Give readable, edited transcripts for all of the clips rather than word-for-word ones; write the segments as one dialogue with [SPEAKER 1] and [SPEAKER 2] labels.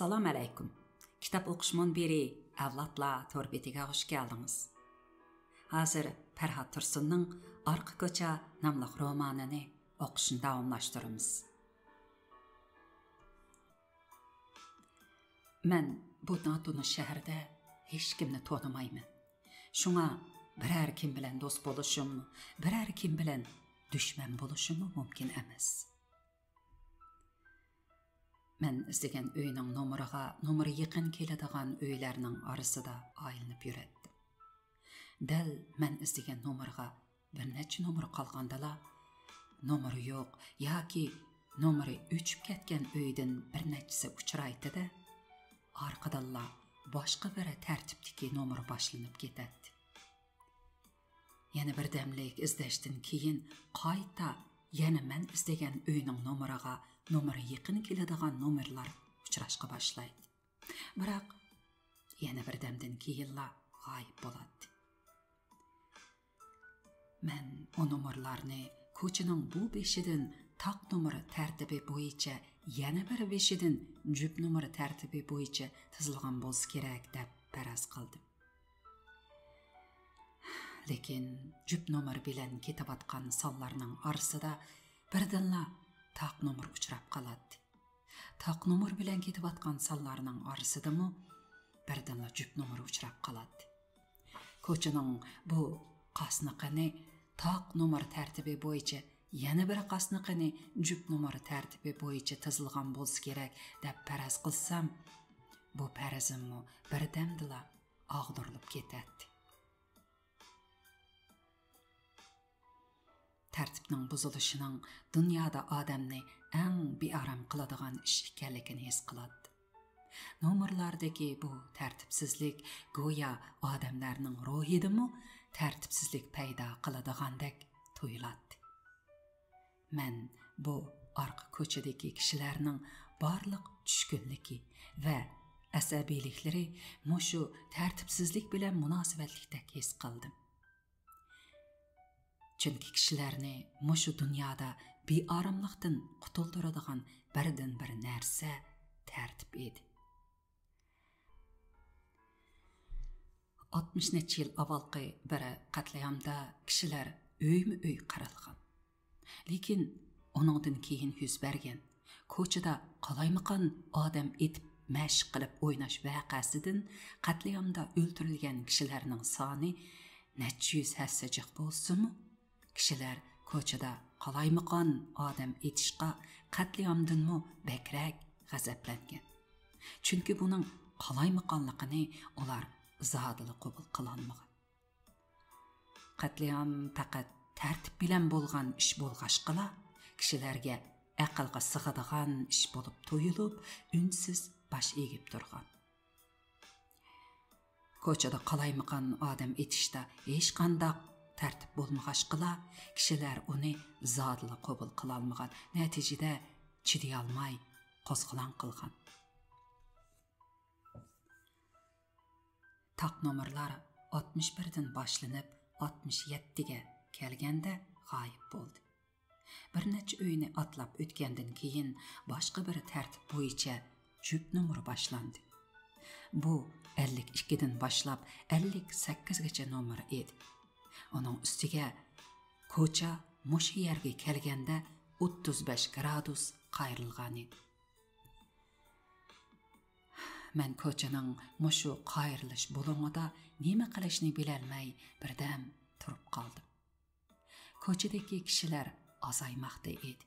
[SPEAKER 1] Assalamu alaykum. Kitap o'qishmon beri avlodlar to'rbetiga xush keldingiz. Hozir Farhod Tursunning Arqa ko'cha nomli romanini o'qishni davomlashtiramiz. Men bu notuni shaharda hech kimni tonimayman. Shunga biror kim bilan do'st bo'lishim, biror kim bilan dushman bo'lishim mumkin emas. Men izlagan uyning nomeri yaqin keladigan uylarning orasida aylanib yurardim. Dal men izlagan nomerga bir necha nomer qolgandala, nomeri yo'q yoki nomeri o'chib ketgan uydan bir nechasi uchraydi-da, orqadalla boshqa bir tartibdagi nomer boshlanib ketadi. Yana bir damlik izlashdan keyin qayta yana men izlagan uyning nomeri yaqin keladigan nomerlar uchrashqa boshlaydi. Biroq yana bir damdan keyinla g'oyib bo'ladi. Men o nomerlarni ko'chaning bu beshidan taq nomeri tartibi bo'yicha yana bir beshidan jup nomeri tartibi bo'yicha tizilgan bo'lsa kerak deb faraz qildim. Lekin jup nomer bilan ketayotgan sonlarning orasida birdanla taq nomer uchrab qoladi. Taq nomer bilan ketayotgan sonlarning orasidami birdanla jup nomer uchrab qoladi. Ko'chaning bu qasniqini taq nomer tartibi bo'yicha yana bir qasniqini jup nomer tartibi bo'yicha tizilgan bo'lsa kerak deb faraz qilsam, bu farazimni birdamdila og'dirilib ketadi. Tartibning buzilishining dunyoda odamni eng bearam qiladigan ish ekanligini his qiladi. Nomerlardagi bu tartibsizlik go'yo odamlarning ruhidami tartibsizlik paydo qiladigandek tuyuladi. Men bu orqa ko'chadagi kishilarning barliq tushkunligi va asabiyliklari mushu tartibsizlik bilan munosabatlikdek his qildim. Chunki kishilarni mushu dunyoda bearamlikdan qutuldiradigan birdan bir narsa tartib edi. 60 necha yil avvalgi bir qatliamda kishilar uyma-uy qaralgan. Lekin oningdan keyin yuz bergan ko'chada qalaymaqan odam etib mashq qilib o'ynash voqeasidan qatliamda o'ldirilgan kishilarning soni necha yuz hassajiq bo'lsa-mu, kishilar ko'chada qalaymaqan odam etishqa qatliamdanmi bakrak g'azablangan. Chunki buning qalaymaqanligini ular zodili qabul qilolmagan. Qatliam faqat tartib bilan bo'lgan ish bo'lg'ashqala kishilarga aqlga sig'adigan ish bo'lib tuyulib, unsiz bosh egib turgan. Ko'chada qalaymaqan odam etishda hech qanday tartib bo'lmag'ashqala kishilar uni zodili qabul qilolmagan. Natijada chiday olmay qo'zg'olon qilgan. Taq nomerlar 61 dan boshlanib 67 ga kelganda g'oyib bo'ldi. Bir necha uyni atlab o'tgandan keyin boshqa bir tartib bo'yicha jup nomer boshlandi. Bu 52 dan boshlab 58 gacha nomer edi. Onun ustiga ko'cha mushu yerga kelganda 35 gradus qayrilgan edi. Men ko'chaning mushu qayrilish bo'lumida nima qilishni bilolmay birdan turib qoldim. Ko'chadagi kishilar azaymoqda edi.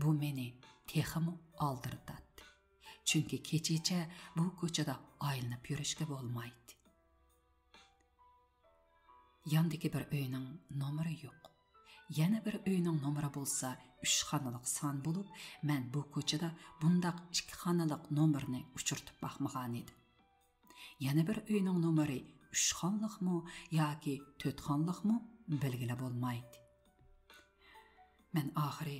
[SPEAKER 1] Bu meni texmi oldirdi. Chunki kechacha bu ko'chada aylanib yurishga bo'lmaydi. Yandagi bir uyning nomeri yo'q. Yana bir uyning nomeri bo'lsa 3 xonalik son bo'lib, men bu ko'chada bundaq 2 xonalik nomerni uchirtib baxmagan edim. Yana bir uyning nomeri 3 xonlikmi yoki 4 xonlikmi belgilab bo'lmaydi. Men oxiri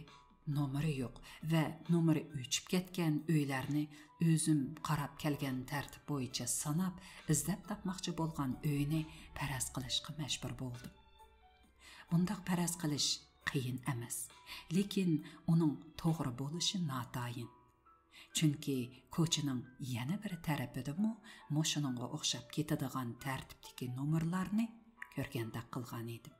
[SPEAKER 1] nomeri yo'q va nomeri o'chib ketgan uylarni o'zim qarab kelgan tartib bo'yicha sanab, izlab topmoqchi bo'lgan uyni faraz qilishga majbur bo'ldim. Bundaq faraz qilish qiyin emas, lekin uning to'g'ri bo'lishi notayin. Chunki ko'chaning yana bir tarafidami moshinaga o'xshab ketadigan tartibdagi nomerlarni ko'rganda qilgan edim.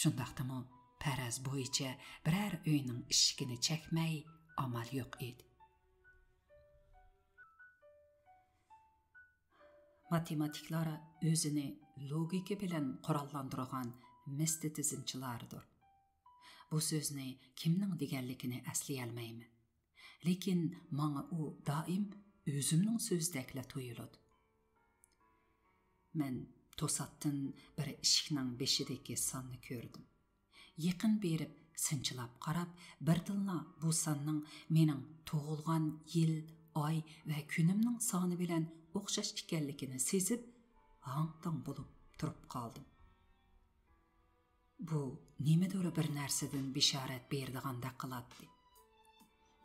[SPEAKER 1] Shundaqdimi faraz bo'yicha biror uyning eshigini chekmay amal yo'q edi. Matematiklar o'zini logika bilan qurollantirgan mistetizmchilardir. Bu so'zni kimning deganligini aslay olmayman. Lekin menga u doim o'zimning so'zdakla tuyuladi. Men to'satdan bir eshikning beshidagi sonni ko'rdim. Yaqin berib sinchilab qarab, birdinla bu sonning mening tug'ilgan yil, oy va kunimning soni bilan o'xshash ekanligini sezib, hang-tang bo'lib turib qoldim. Bu nimadir bir narsadan bishorat berdigandek qiladi.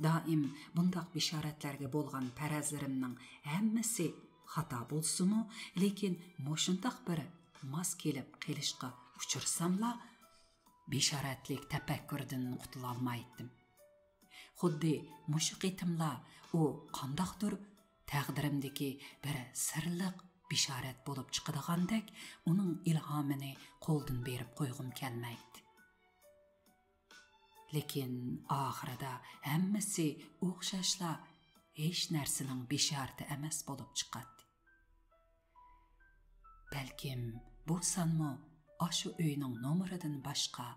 [SPEAKER 1] Doim bundaq bishoratlarga bo'lgan farazlarimning hammasi xato bo'lsa-mu, lekin moshundaq bir mos kelib qilishga uchirsamla, bishoratlik tafakkurdan qutula olmaydim. Xuddi mushu qitimla u qandaqdir taqdirimdagi bir sirliq bishorat bo'lib chiqadigandek, uning ilhomini qo'ldan berib qo'yg'im kelmaydi. Lekin oxirida hammasi o'xshashla hech narsaning beshorati emas bo'lib chiqadi. Balkim bu sonmi ashu uyning nomeridan boshqa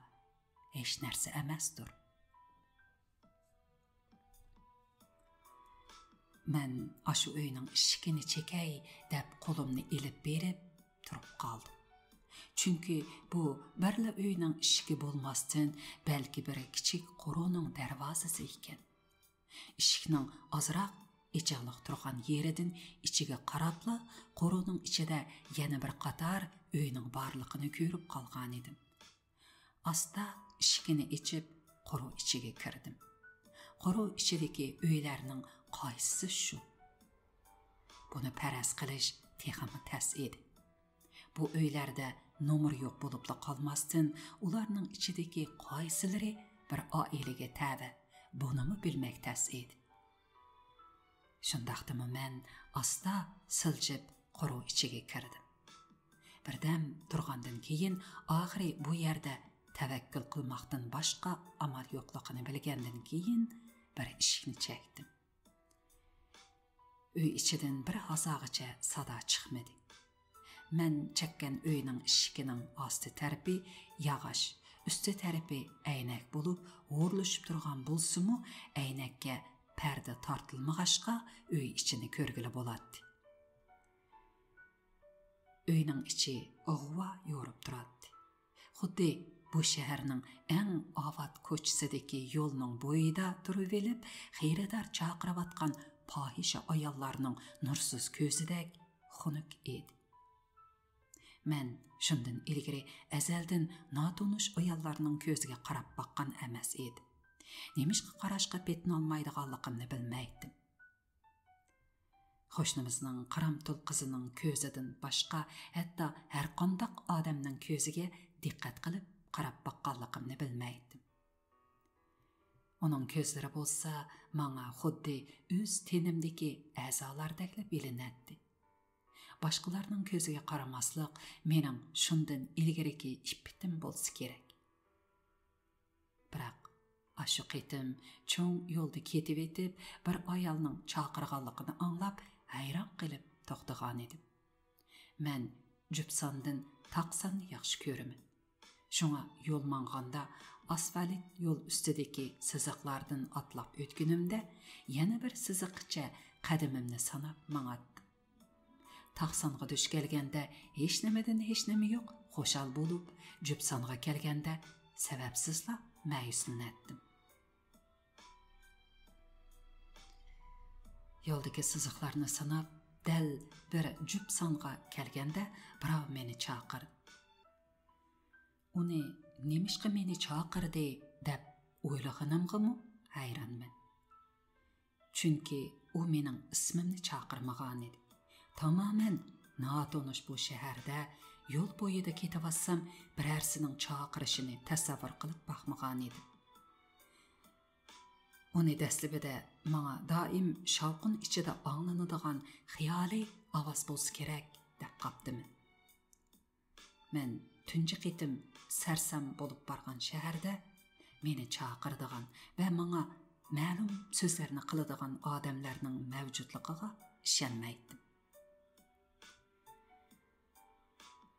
[SPEAKER 1] hech narsa emasdir. Men ashu uyning eshigini chekay deb qo'limni ilib berib turib qoldim. Chunki bu birla uyning eshigi bo'lmasdan, balki bir kichik qo'roning darvozasi ekan. Eshikning ozroq ichiqliq turgan yeridan ichiga qarabla, qo'roning ichida yana bir qator uyning borligini ko'rib qolgan edim. Asta eshigini ichib, qo'ro ichiga kirdim. Qo'ro ichidagi uylarning qaysisi shu? Buni faraz qilish texmi tas edi. Bu uylarda nomer yo'q bo'lib qolmasdan, ularning ichidagi qaysilari bir oilaga tabi, bunimi bilmak tas edi. Shundaqdimi men asta siljib qo'ro ichiga kirdim. Birdam turgandan keyin oxiri bu yerda tavakkul qilmoqdan boshqa amal yo'qligini bilgandan keyin bir eshikni chekdim. Uy ichidan bir hazog'icha sado chiqmadi. Men chekkan uyning eshigining osti tarafi yog'och, usti tarafi aynak bo'lib, o'rlashib turgan bo'lsa-mu, aynakka parda tortilmag'ashqa uy ichini ko'rgili bo'ladi. Uyning ichi og'va yo'rib turadi. Xuddi bu shaharning engovat ko'chasidagi yo'lning bo'yida turib elib, xiyrador chaqirayotgan pohisha ayollarning nursiz ko'zidek xunuk edi. Men shundan ilgari azaldan notanish ayollarning ko'ziga qarab baqqan emas edi. Nemishqa qarashqa petin olmaydiganligimni bilmaydim. Qo'shnimizning qaramtul qizining ko'zidan boshqa, hatto har qanday odamning ko'ziga diqqat qilib qarab baqqanligimni bilmaydim. Uning ko'zlari bo'lsa, menga xuddi o'z tenimdagi a'zolardek bilinadi. Boshqalarning ko'ziga qaramaslik mening shundan ilgariki ipitim bo'lsa kerak. Biroq ashu qitim cho'ng yo'lda ketib etib, bir ayolning chaqirganligini anglab, hayron qilib to'xtagan edim. Men jupsondan taqsanni yaxshi ko'raman. Shunga yo'l manganda asfalt yo'l ustidagi siziqlardan atlab o'tgunimda yana bir siziqcha qadamimni sanab mang'atdim. Taqsonga duch kelganda hech nimadan hech nima yo'q, xo'shal bo'lib, jupsonga kelganda sababsizla ma'yuslandim. Yo'ldagi siziqlarni sanab, dal bir jupsonga kelganda birov meni chaqirdi. Uni nemishqa meni chaqirdi deb o'ylaganimgami hayronman. Chunki u mening ismimni chaqirmagan edi. Tamamen notanish bu shaharda yo'l bo'yida ketayotsam, birarsining chaqirishini tasavvur qilib baxmagan edim. Uni dəslibida manga doim shavqin ichida anglanadigan xiyoliy ovoz bo'lsa kerak deb qaptiman. Men tunji qitim sarsam bo'lib borgan shaharda meni chaqiradigan va menga ma'lum so'zlarni qiladigan odamlarning mavjudligiga ishonmaydim.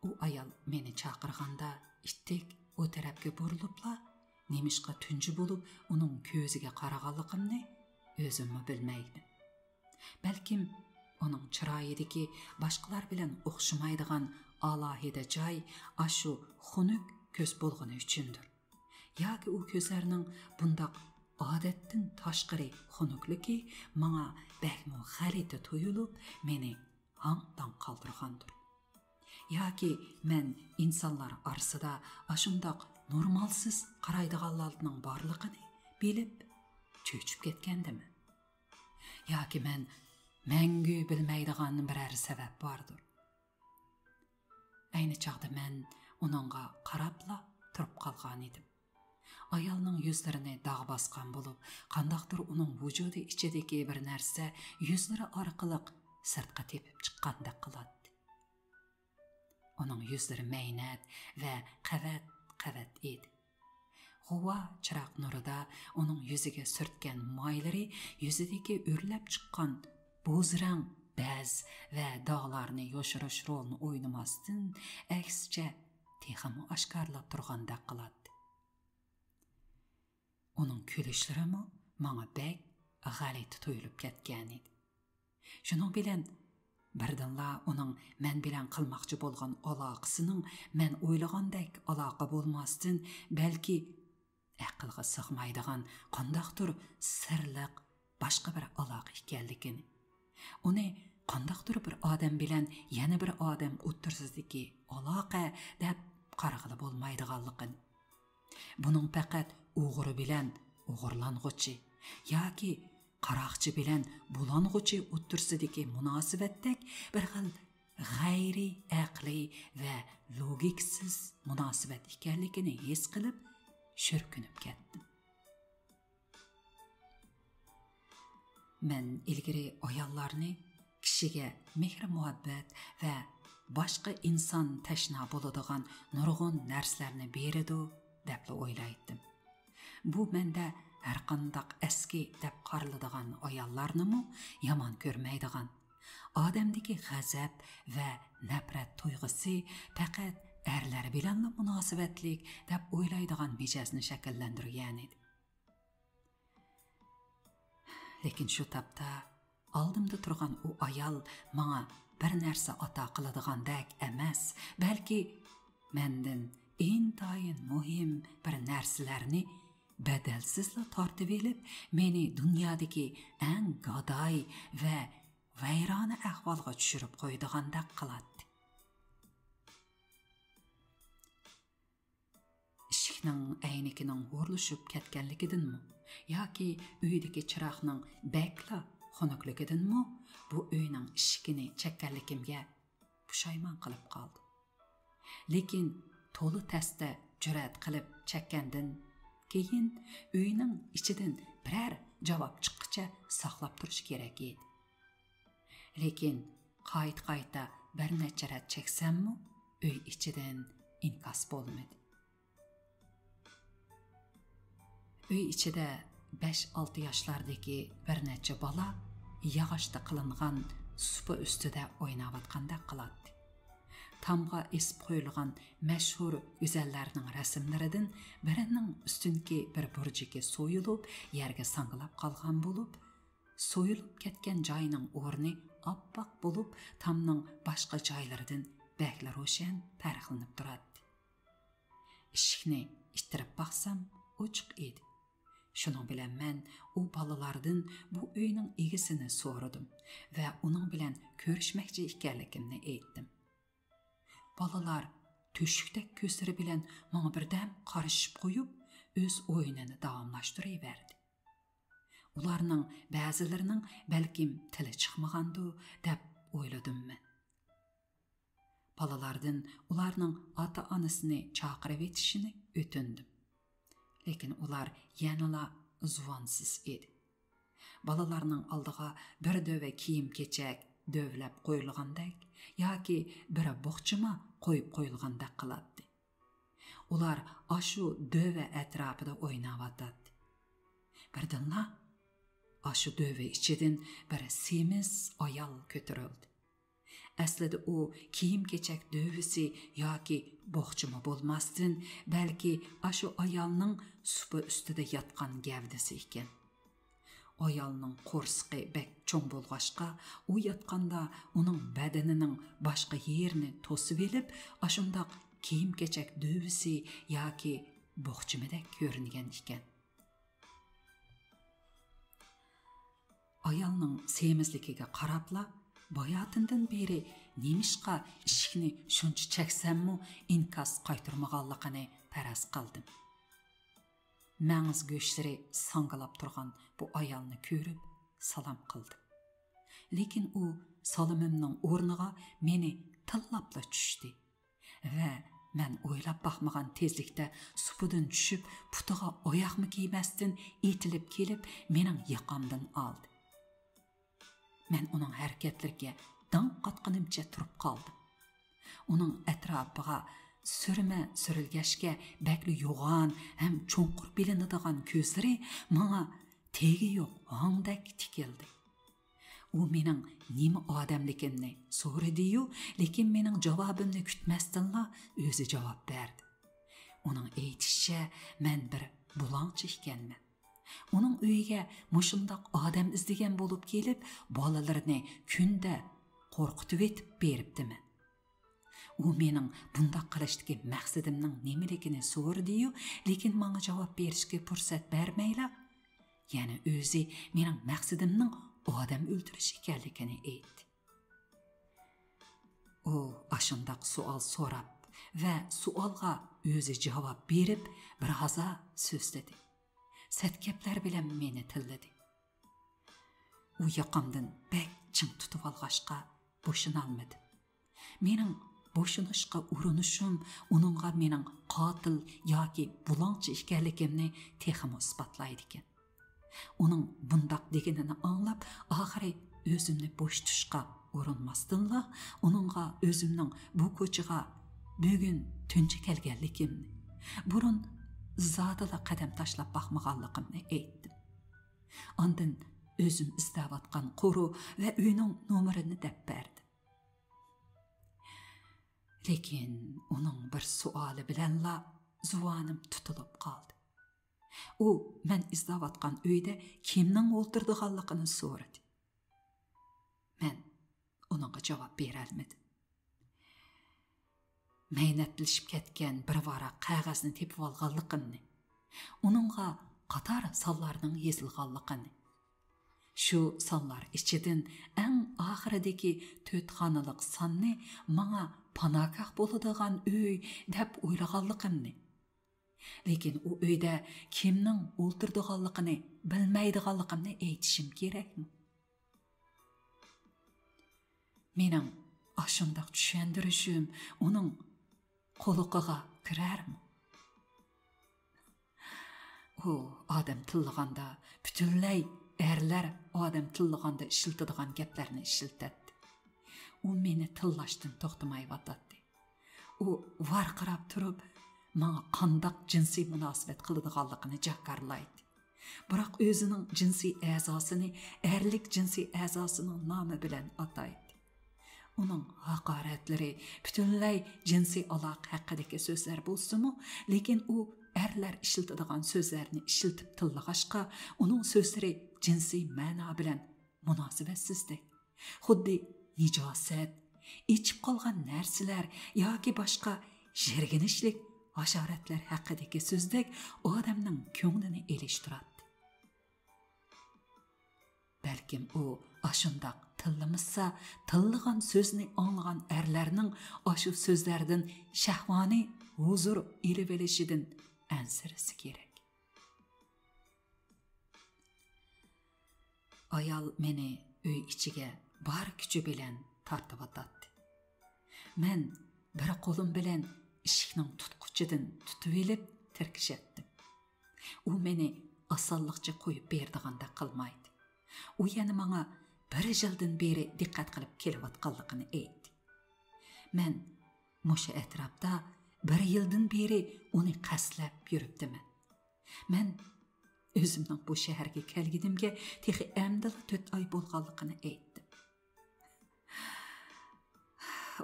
[SPEAKER 1] U ayol meni chaqirganda ittik o tarafga burilibla nemishqa tunji bo'lib uning ko'ziga qaraganligimni o'zimmi bilmayman. Balkim uning chiroyidagi boshqalar bilan o'xshamaydigan alohida joy ashu xunuk ko'z bo'lgani uchundir. Yoki u ko'zlarning bundoq odatdan tashqari xunukligi menga bakmo g'alati tuyulib, meni hang-tang qoldirgandir. Yoki men insonlar orasida ashundoq normalsiz qaraydiganlarning borligini bilib cho'chib ketgandimi? Yoki men mangu bilmaydigan biror sabab bordir. Ayni chaqda men uningga qarabla turib qolgan edim. Ayolning yuzlarini dog' bosgan bo'lib, qandaqdir uning vujudi ichidagi bir narsa yuzlari orqali sirtqa tepib chiqqandek qiladi. Uning yuzlari maynat va qavat edi. G'uva chiroq nurida uning yuziga surtgan moylari yuzidagi o'rlab chiqqan bo'zrang baz va dog'larni yoshirish rolini o'ynamasdan aksicha texmi oshkorlab turgandek qiladi. Uning kulishlari menga bek g'alati tuyulib ketgan edi. Shuning bilan birdanla uning men bilan qilmoqchi bo'lgan aloqasining men o'ylagandek aloqa bo'lmasdan, balki aqlga sig'maydigan qandaqdir sirliq boshqa bir aloqa ekanligini, uni qandaqdir bir odam bilan yana bir odam o'ttirsidagi aloqa deb qarag'ili bo'lmaydiganligini, buning faqat o'g'ri bilan o'g'irlang'uchi yoki qaroqchi bilan bulang'uchi o'ttirsidagi munosabatdek bir xil g'ayri aqliy va logiksiz munosabat ekanligini his qilib shirkinib ketdim. Men ilgari ayollarni kishiga mehr muhabbat va boshqa inson tashna bo'ladigan nurg'un narsalarni beradi deb o'ylaydim. Bu menda har qandaq eski deb qaraladigan ayollarni yomon ko'rmaydigan, odamdagi g'azab va nafrat tuyg'usi faqat erlar bilan munosabatlik deb o'ylaydigan mijozni shakllantirgan edi. Lekin shu topda oldimda turgan u ayol menga bir narsa ato qiladigandek emas, balki mendan intayin muhim bir narsalarni badalsizla tortib elib, meni dunyodagi eng gadoy va vayrona ahvolga tushirib qo'ydigandek qiladi. Ishikning aynikining o'rlashib ketganligidanmi yoki uydagi chiroqning bakla xunukligidanmi bu uyning ishigini chekkanligimga pushaymon qilib qoldi. Lekin to'li tasda jur'at qilib chekkandan keyin uyning ichidan biror javob chiqqicha saqlab turish kerak edi. Lekin qayta bir necha rat cheksammi, uy ichidan inkos bo'lmadi. Uy ichida 5-6 yoshlardagi bir necha bola yog'ochda qilingan supa ustida o'ynayotgandek qiladi. Tamga esib qo'yilgan mashhur go'zallarning rasmlaridan birining ustunki bir burjiga so'yilib, yerga sangilab qolgan bo'lib, so'yilib ketgan joyning o'rni oppoq bo'lib, tamning boshqa joylaridan bakla ro'shan farqlanib turadi. Eshikni ittirib baqsam, ochiq edi. Shuning bilan men u bolalardan bu uyning egisini so'radim va uning bilan ko'rishmoqchi ekanligimni aytdim. Bolalar to'shikdek ko'zlari bilan menga birdan qarashib qo'yib, o'z o'yinini davomlashtiraverdi. Ularning ba'zilarining balkim tili chiqmagandi deb o'yladim men. Bolalardan ularning ota-onasini chaqirib etishini o'tindim. Lekin ular yanala zuvansız edi. Balalarının aldığa bir döve kiyim keçek dövlep koyulgandek yoki bir boqchima qo'yib qo'yilgandek qiladi. Ular aşu döve etrafida o'ynayotadi. Birdanla aşu döve ichidin bir semiz ayol ko'tarildi. Aslida u kiyim keçek dövisi yoki boqchima bo'lmasdan, balki aşu ayolning supi ustida yotgan gavdasi ekan. Ayolning qo'rsqi bek cho'ng bo'lg'ashqa, u yotganda uning badanining boshqa yerini to'sib elib, ashundaq kiyim keçek dövisi yoki boqchimidek ko'ringan ekan. Ayolning semizligiga qarabla, bayotindan beri nemishqa ishikni shuncha chaksammu inkas qaytarmaganligini faraz qildim. Mağız göçleri sangılap turgan bu ayalını körüp salam qildim. Lekin u salımımның o'rniga meni tillapla tushdi va men o'ylab baxmagan tezlikda supudan tushib, putiga oyoqmi kiymasdan etilib kelib, mening yoqamdan oldi. Men uning harakatlariga dong qatqanimcha turib qoldim. Uning atrofiga sürme sürülgeşke bekli yoğan hem çoğunqur bilinadigan ko'zlari manga tegi yo'q hangdek tikildi. U mening nima odamligimni so'radi-yu, lekin mening javobimni kutmasdanla o'zi javob berdi. Uning aytishicha, men bir bulangchi ekanman. Uning uyiga mushundoq odam izlagan bo'lib kelib, bolalarini kunda qo'rqitib etib beribdiman. U mening bundaq qilishdagi maqsadimning nimaligini so'rdi-yu, lekin menga javob berishga fursat bermayla, yana o'zi mening maqsadimning odam o'ldirish ekanligini aytdi. U ashundaq savol so'rab va savolga o'zi javob berib, bir haza so'zladi. Satkaplar bilan meni tilladi. U yoqamdan bek ching tutib olg'ashqa bo'shinolmadim. Mening boşunuşqa urinishim uningga mening qotil yoki bulangchi ekanligimni texmo isbotlaydi ekan. Uning bundaq deganini anglab, oxiri o'zimni bo'sh tutishga urinmasdanla, uningga o'zimning bu ko'chaga bugun tunchi kelganligimni, burun zotila qadam tashlab baxmaganligimni aytdim. Ondan o'zim istavatgan qo'ru va uyning nomerini deb berdim. Lekin uning bir suoli bilanla zuvanim tutilib qoldi. U men izlayotgan uyda kimning o'ltirdiganligini so'radi. Men uningga javob bera olmadim. Maynatlashib ketgan bir varaq qog'ozni tepib olganligimni, uningga qator sonlarning yozilganligini, shu sonlar ichidan eng oxiridagi 4 xonalik sonni menga panakah bo'ladigan uy deb o'ylaganligimni, lekin u uyda kimning o'ltirdiganligini bilmaydiganligimni aytishim kerakmi? Mening ashundaq tushuntirishim uning quliqiga kirarmi? U odam tillaganda butunlay erlar odam tillaganda ishiltadigan gaplarni ishiltadi. U meni tillashdan to'xtamayotdi. U varqirab turib, menga qandoq jinsiy munosabat qiladiganligini jakarlaydi. Biroq o'zining jinsiy a'zosini erlik jinsiy a'zosining nomi bilan ataydi. Uning haqoratlari butunlay jinsiy aloqa haqidagi so'zlar bo'lsa-mu, lekin u erlar ishiltadigan so'zlarni ishiltib tillag'ashqa, uning so'zlari jinsiy ma'no bilan munosabatsizdir. Xuddi nijosat, ichib qolgan narsalar yoki boshqa jirginishlik hasharotlar haqidagi so'zdek odamning ko'nglini elishtiradi. Balkim u ashundaq tillamasa, tillagan so'zni anglagan erlarning ashu so'zlardan shahvoniy huzur ilib olishidan ansirisi kerak. Ayol meni uy ichiga bar kuchi bilan tortib o'tadi. Men bir qo'lim bilan eshikning tutqichidan tutib olib tirkishatdim. U meni asanlıqça qo'yib berdiganda qilmaydi. U yana menga 1 yildan beri diqqat qilib kelayotganligini aytdi. Men mushu atrofda 1 yildan beri uni qaslab yuribdiman. Men o'zimning bu shaharga kelganimga texi amdila 4 oy bo'lganligini aytdim.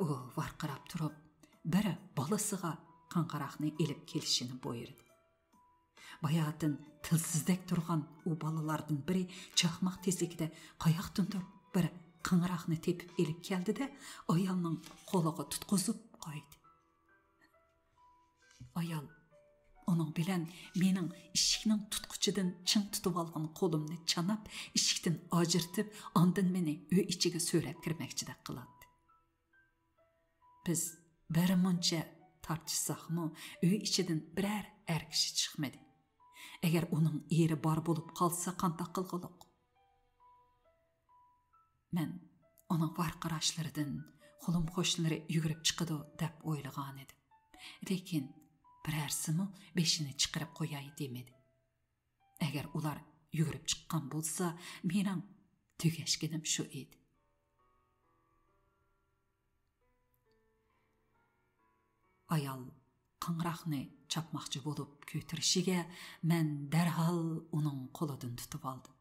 [SPEAKER 1] U varqirab turib, biri bolasiga qanqaraqni elib kelishini buyurdi. Bayatın tilsizdek turgan u balalardan biri çakmaq tezlikdə qayaqdındır bir qanqaraqni tepib elib keldi de ayalның qoluğa tutquzub qoydu. Ayal onun bilen mening ishikning tutquchidan ching tutib olgan qo'limni chanab ishikdan ajirtib ondan meni uy ichiga so'rab kirmoqchida qiladi. Biz bir muncha tartishsaqmi uy ichidan biror er kishi chiqmadi. Eğer onun eri bar bulup kalsa qandaq qılğılıq. Men onun varqıraşlarıdan xulum xoşları yugurib çıqıdı deb o'ylagan edim. Lekin birərsimi beşini chiqirib qo'yay demedi. Eğer ular yugurib chiqqan bo'lsa, mening tugashganim shu edi. Ayal qanqaraqni çapmaqçı bolup kötürüşüge men derhal onun qoludan tutub aldım.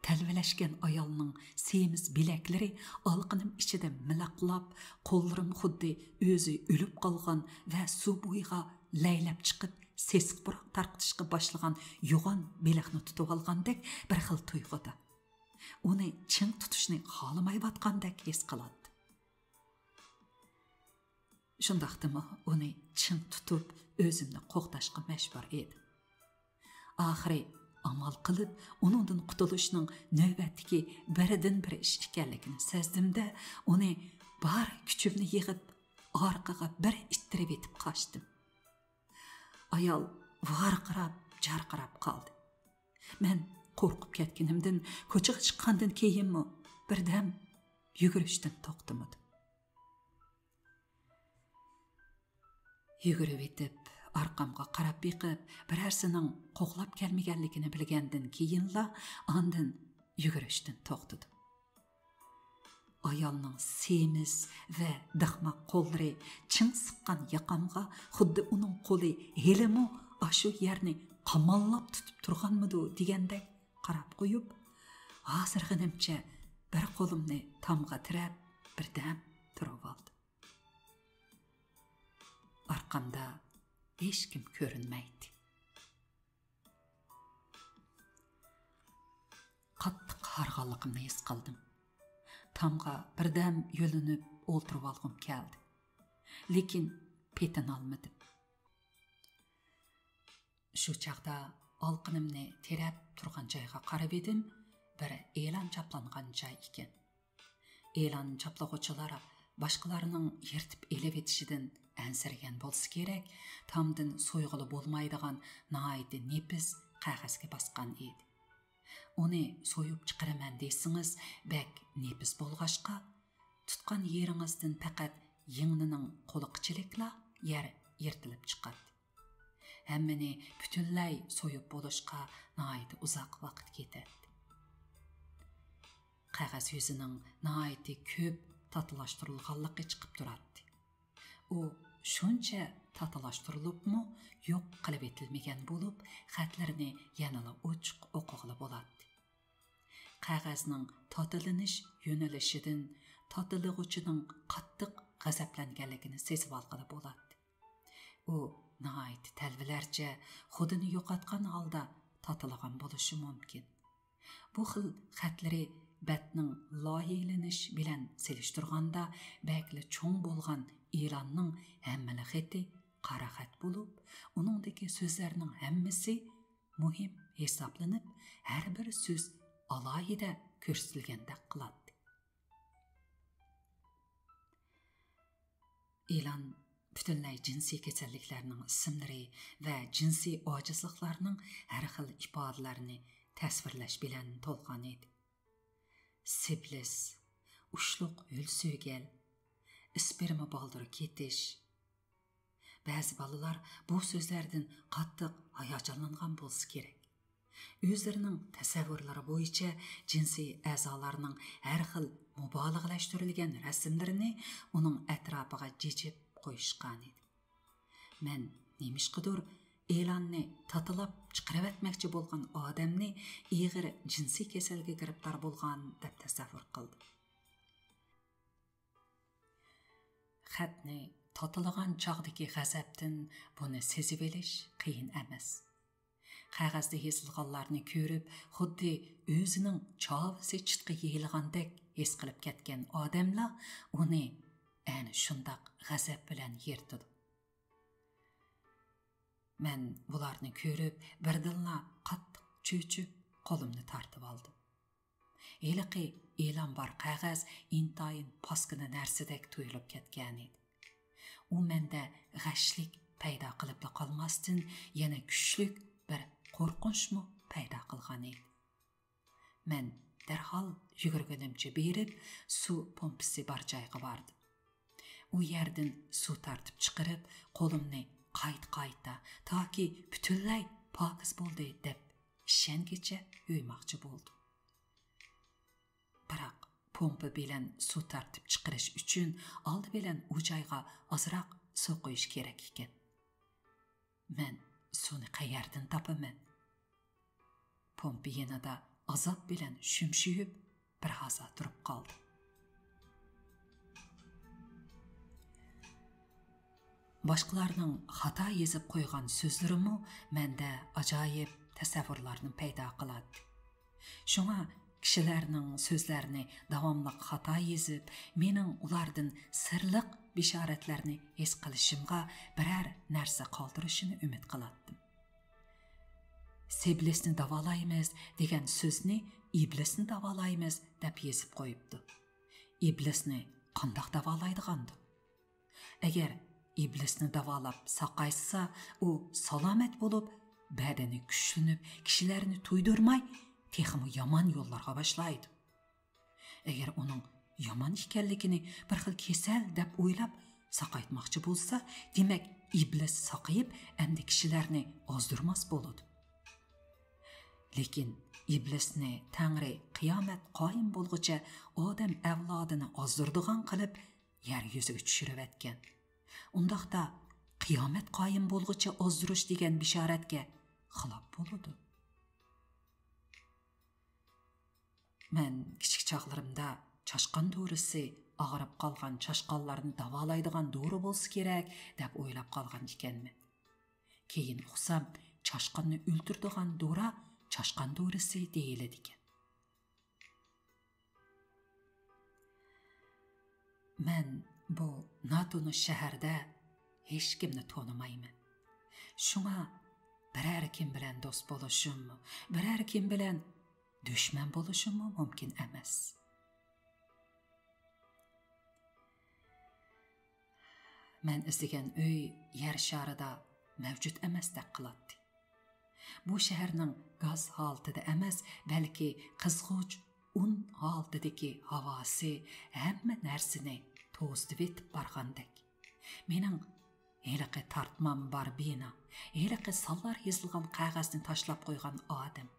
[SPEAKER 1] Telveleşken ayalının semiz bilekleri alqınım içide milaqlap, qollarım xuddi özü ölüp qalğan ve su boyuğa leylep çıqıp sesik buraq tarqıtışqa başlagan yoğan belekni tutub alğandek bir xil tuyğuda. Onu çing tutuşni xalamaybatqandek his qiladi. Şundaqdımı onu çing tutup özümni qoqtashqa mecbur edim. Ahiri amal qilib onundan qutuluşning növbətdiki biridan bir iş ekanligini sezdimde onu bar küçümni yığıb arqaga bir ittirib etib qaçdım. Ayal varqirab, jarqirab qaldı. Men qo'rqib ketganimdan ko'chaga chiqqandan keyinmi birdan yugurishdan to'xtamadim. Yugurib etib arqamga qarab beqib birarsining qo'qlab kelmaganligini bilgandan keyinla ondan yugurishdan to'xtadim. Ayalning semiz va dixmaq qo'llari ching siqqan yaqamga xuddi uning qo'li helimi ashu yerni qamallab tutib turganmidi degandek qarab qo'yib, hozirg'inimcha bir qo'limni tomga tirab birdan turib oldi. Arqamda hech kim ko'rinmaydi. Qattiq harg'anligimni his qildim. Tamga birdan yo'linib o'ltirib olg'im keldi. Lekin petin olmadim. Shu chaqda olqinimni terab turgan joyga qarab edim, bir e'lon chaplangan joy ekan. E'lon chaplag'uvchilar boshqalarning yirtib elib etishidan ansirgan bo'lsa kerak, tamdan so'yg'ili bo'lmaydigan nihoyatda nepiz qog'ozga bosgan edi. Uni so'yib chiqaraman desangiz, bak nepiz bo'lg'ashqa, tutgan yeringizdan faqat yingnining qo'liqchilikla yer yirtilib chiqadi. Hammani butunlay so'yib bo'lishqa nihoyatda uzoq vaqt ketadi. Qog'oz yuzining nihoyatda ko'p tatılashtirilganligi chiqib turadi. U shuncha tatılashtirilibmi, yo'q qilib etilmagan bo'lib, xatlarini yanada ochiq o'qig'ili bo'ladi. Qog'ozning tatilanish yo'nalishidan tatilg'uchining qattiq g'azablanganligini sezib olg'ili bo'ladi. U nihoyat talvilarcha xudini yo'qotgan holda tatilgan bo'lishi mumkin. Bu xil xatlari batning loyilanish bilan selishtirganda bakli cho'ng bo'lgan e'lonning hammala xati qara xat bo'lib, uningdagi so'zlarning hammasi muhim hisoblanib, har bir so'z alohida ko'rsatilgandek qiladi. E'lon butunlay jinsiy kasalliklarning ismlari va jinsiy ojizliklarning har xil ifodalarini tasvirlash bilan to'lgan edi. Siblis, ushluq yo'l so'gal, sperma baldiri ketish. Ba'zi bolalar bu so'zlardan qattiq hayajonlangan bo'lsa kerak. Özlərinin təsəvvürləri boyunca cinsi əzalarının hər xil mübaliğələşdirilgan rəsmlərini onun ətrafıga cecib qoyuşqan idi. Mən nemişqidir e'lonni tatılab chiqarib etmoqchi bo'lgan odamni ig'ir jinsiy kasalga giribdor bo'lgan deb tasavvur qildi. Xatni tatılgan chog'dagi g'azabdan buni sezib olish qiyin emas. Qog'ozda yozilganlarni ko'rib, xuddi o'zining chavisi chitqi yeyilgandek his qilib ketgan odamlar uni ana shundoq g'azab bilan yertidi. Men bularni ko'rib, birdilla qattiq cho'chib, qo'limni tortib oldim. Eliqi e'lon bor qog'oz intayin paskina narsadek tuyulib ketgan edi. U menda g'ashlik paydo qilib qolmasdan yana kuchli bir qo'rqinchmi paydo qilgan edi. Men darhol yugurgunimcha berib, suv pompasi bor joyga bordim. U yerdan suv tortib chiqarib, qo'limni qayta toki butunlay pokiz bo'ldi deb ishongacha yuymoqchi bo'ldim. Biroq pompa bilan suv tortib chiqarish uchun oldi bilan u joyga ozroq suv qo'yish kerak ekan. Men suvni qayerdan topaman? Pompa yanada azob bilan shumshiyib bir haza turib qoldi. Boshqalarning xato yezib qo'ygan so'zlarimi menda ajoyib tasavvurlarni paydo qiladi. Shunga kishilarning so'zlarini davomli xato yezib, mening ulardan sirliq bishoratlarni his qilishimga biror narsa qoldirishini umid qilardim. Seblisni davolaymiz degan so'zni iblisni davolaymiz deb yezib qo'yibdi. Iblisni qandoq davolaydigandi? Agar iblisni davolab saqaysa, u salomat bo'lib, badani kuchlanib, kishilarni to'ydirmay, texmi yomon yo'llarga boshlaydi. Agar uning yomon ekanligini bir xil kasal deb o'ylab saqaytmoqchi bo'lsa, demak iblis saqayib, endi kishilarni ozdirmas bo'ladi. Lekin iblisni Tangri qiyomat qoyim bo'lguncha odam avlodini ozdirdigan qilib yer yuziga tushirib etgan. Undaqda qiyomat qoyim bo'lguncha ozdirish degan bishoratga xilof bo'ladi. Men kichik chog'larimda chashqon do'risi og'rib qolgan chashqonlarni davolaydigan do'ri bo'lsa kerak deb o'ylab qolgan ekanman. Keyin uqsam, chashqonni o'ltirdigan do'ra chashqon do'risi deyiladi ekan. Men bu notanish shaharda hech kimni tonimayman. Shunga biror kim bilan do'st bo'lishim, biror kim bilan dushman bo'lishim mumkin emas. Men izlagan uy yer sharida mavjud emasdek qiladi. Bu shaharning gaz holatida emas, balki qizg'uch un holatidagi havosi hamma narsani to'zitib etib borgandek. Mening eliqi tartmam bor bino, eliqi sonlar yozilgan qog'ozni tashlab qo'ygan odam,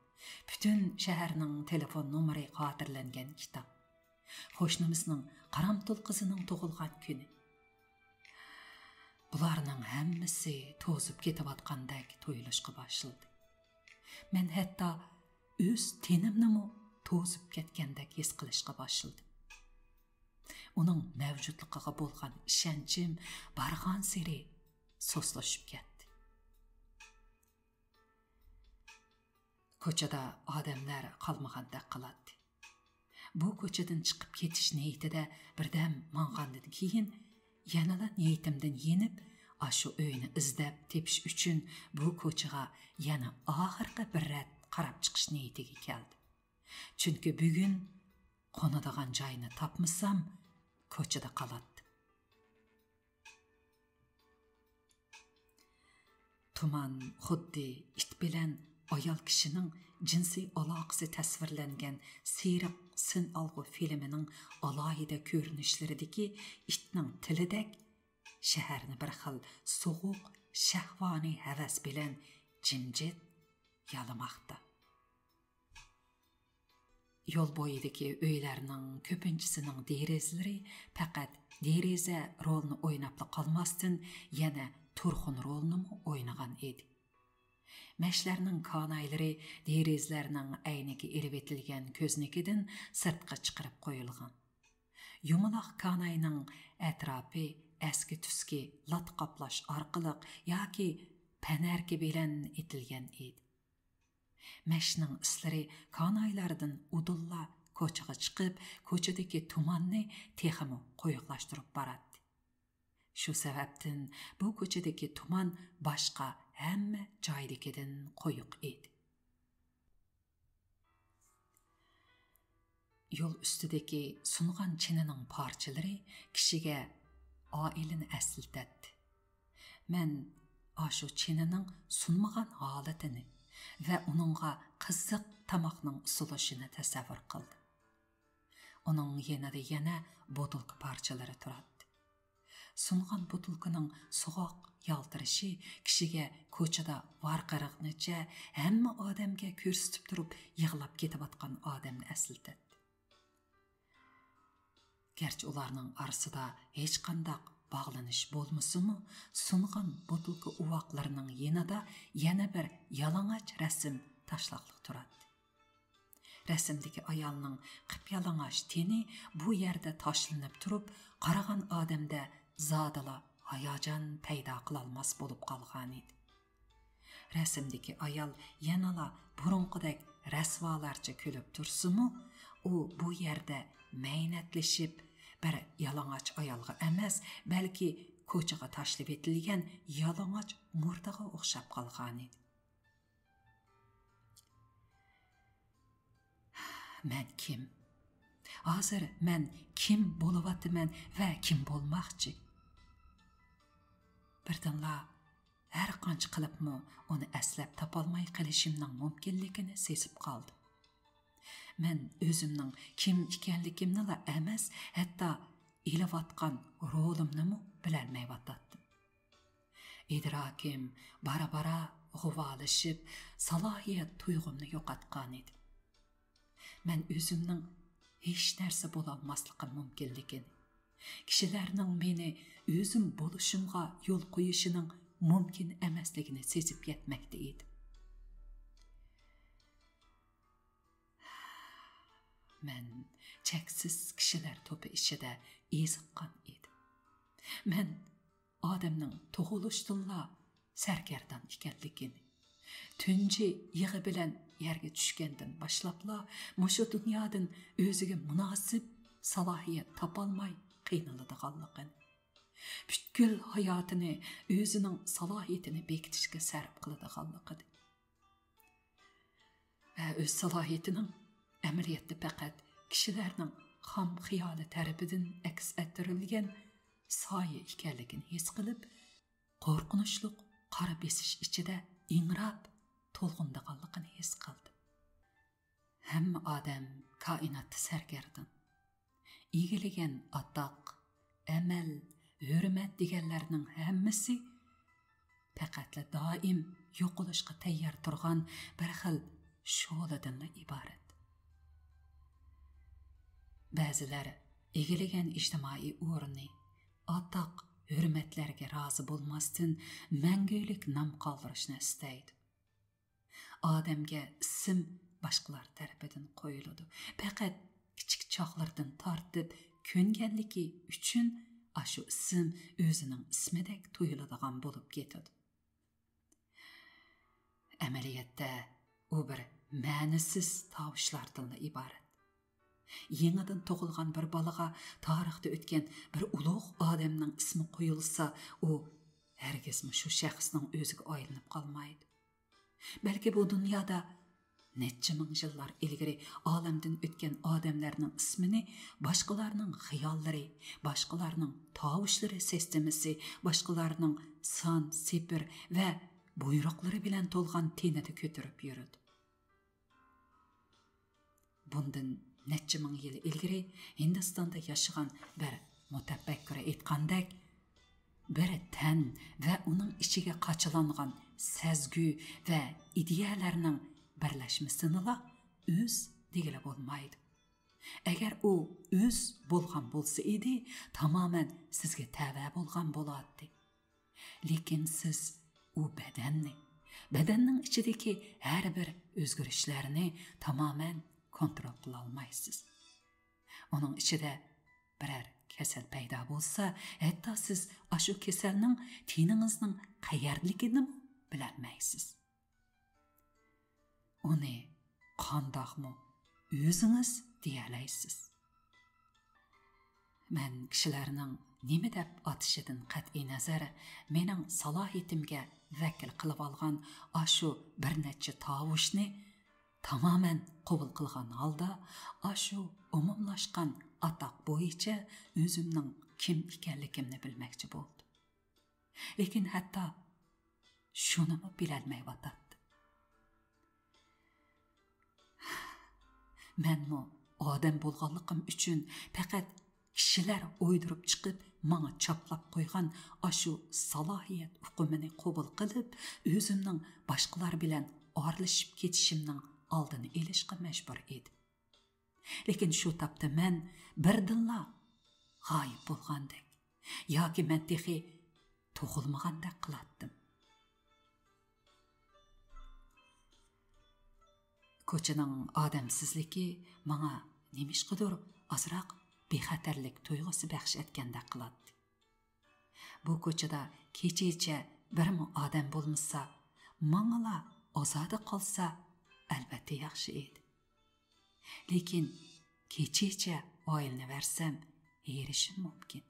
[SPEAKER 1] butun shaharning telefon nomeri xotirlangan kitob, qo'shnimizning qaramtul qizining tug'ilgan kuni. Bularning hammasi to'zib ketayotgandek tuyulishga boshladi. Men hatto o'z tenimni to'zib ketgandek his qilishga boshladim. Uning mavjudligiga bo'lgan ishonchim bargan sari so'slashib ketdi. Ko'chada odamlar qolmagandek qiladi. Bu ko'chadan chiqib ketish niyatida birdam mang'andan keyin yanada niyatimdan yenib, ashu uyni izlab tepish uchun bu ko'chaga yana oxirgi bir rat qarab chiqish niyatiga keldi. Chunki bugun qonadigan joyni topmasam, ko'chada qoladi. Tuman xuddi it bilan ayol kishining jinsiy aloqasi tasvirlangan seriq sin olg'u filmining alohida ko'rinishlaridagi itning tilidek shaharni bir xil so'g'uq, shahvoniy havas bilan jimjit yalamoqda. Yol boyidagi uylarning ko'pinchisining derazalari faqat deraza rolini o'ynab qolmasdan yana turxun rolini o'ynagan edi. Mashlarning kanaylari derazlarning ayniga elib etilgan ko'znikidan sirtqa chiqarib qo'yilgan. Yumaloq kanayning atrofi eski tuski lat qaplash orqali yoki panarki bilan etilgan edi. Mashning islari kanaylardan udulla ko'chaga chiqib, ko'chadagi tumanni texmi qo'yiqlashtirib boradi. Shu sababdan bu ko'chadagi tuman boshqa hamma joydagidan qo'yiq edi. Yo'l ustidagi sungan chinining parchalari kishiga oilani eslatadi. Men shu chinining sunmagan holatini va uningga qiziq tamoqning usulishini tasavvur qildi. Uning yanada yana botulka parchalari turadi. Sungan botulkaning so'g'oq yaltirishi kishiga ko'chada varqariqnicha hamma odamga ko'rsatib turib yig'lab ketayotgan odamni eslatadi. Gerçi ularning orasida hech qanday bağlanış bo'lmasa-mu, sungan botulka uvoqlarining yanida yana bir yalang'och rasm tashlaqliq turadi. Rasmdagi ayolning qip-yalang'och teni bu yerda tashlanib turib, qaragan odamda zodala hayajon paydo qila olmas bo'lib qolgan edi. Rasmdagi ayol yanala burunqidek rasvolarcha kulib tursa-mu, u bu yerda maynatlashib bir yalang'och ayolga emas, balki ko'chaga tashlab etilgan yalang'och murdaga o'xshab qolgan edi. Men kim? Hozir men kim bo'layapman va kim bo'lmoqchi? Birdanla har qancha qilibmi uni eslab topolmay qolishimning mumkinligini sezib qoldim. Men o'zimning kim ekanligimni emas, hatto ilayotgan rolimni bilolmayotdim. Idrokim bara-bara g'uvolashib, salohiyat tuyg'umni yo'qotgan edi. Men o'zimning hech narsa bo'la olmasligim mumkinligini, kishilarning meni o'zim bo'lishimga yo'l qo'yishining mumkin emasligini sezib yetmoqda edim. Men cheksiz kishilar to'pi ichida eziqqan edim. Men odamning tug'ilishdanla sarkardan ekanligini, tunji yig'i bilan yerga tushgandan boshlabla mushu dunyodan o'ziga munosib salohiyat topolmay qiynaladiganligini, butkul hayotini o'zining salohiyatini bekitishga sarf qiladiganligini va o'z salohiyatining amaliyotda faqat kishilarning xam xiyoli tarafidan aks ettirilgan soya ekanligini his qilib, qo'rqinchli qora besish ichida ingrab to'lg'indiganligini his qildi. Hamma odam koinotda sargardon. Egilagan atoq, amal, hurmat deganlarning hammasi faqatla doim yo'qolishga tayyor turgan bir xil sho'ladan iborat. Ba'zilar egilagan ijtimoiy o'rni, atoq, hurmatlarga rozi bo'lmasdan mangulik nom qoldirishni istaydi. Odamga ism boshqalar tarafidan qo'yiladi. Faqat kichik choqlardan tortib ko'nganligi uchun shu ism o'zining ismidek tuyuladigan bo'lib ketadi. Amaliyotda u bir ma'nisiz tovushlardan iborat. Yenidan tug'ilgan bir bolaga tarixda o'tgan bir ulug' odamning ismi qo'yilsa, u hargizmi shu shaxsning o'ziga aylanib qolmaydi. Balki bu dunyoda necha ming yillar ilgari olamdan o'tgan odamlarning ismini boshqalarning xiyollari, boshqalarning tovushlari sistemasi, boshqalarning son, sepir va buyruqlari bilan to'lgan tenida ko'tarib yuradi. Bundan necha ming yil ilgari Hindistonda yashagan bir mutafakkir aytgandek, bir tan va uning ichiga qachilangan sezgu va ideyalarning birlashmasini o'z degili bo'lmaydi. Agar u o'z bo'lgan bo'lsa edi, tamoman sizga tava bo'lgan bo'lardi. Lekin siz u badanning ichidagi har bir o'zgarishlarni tamoman kontrol qila olmaysiz. Uning ichida biror kasal paydo bo'lsa, hatto siz shu kasalning teningizning qayerligini bilmaysiz. Uni qandoqmi o'zingiz deyalaysiz. Men kishilarning nima deb atishidan qat'iy nazar, mening salohiyatimga vakil qilib olgan shu bir necha tovushni tamoman qabul qilgan holda, shu umumlashgan atoq bo'yicha o'zimning kim ekanligimni bilmoqchi bo'ldi. Lekin hatto shuni bilolmay o'tadi. Menmi odam bo'lganligim uchun faqat kishilar o'ydirib chiqib, menga chaplab qo'ygan shu salohiyat hukmini qabul qilib, o'zimning boshqalar bilan orlashib ketishimning oldini olishga majbur edim. Lekin shu topda men birdinla g'oyib bo'lgandek yoki men texi tug'ilmagandek qilatdim. Ko'chaning odamsizligi menga nemishqidir ozroq bexatarlik tuyg'usi baxsh etgandek qiladi. Bu ko'chada kechacha birmi odam bo'lmasa, menga ozodi qolsa albatta yaxshi edi. Lekin kechacha oilni versam, erishim mumkin.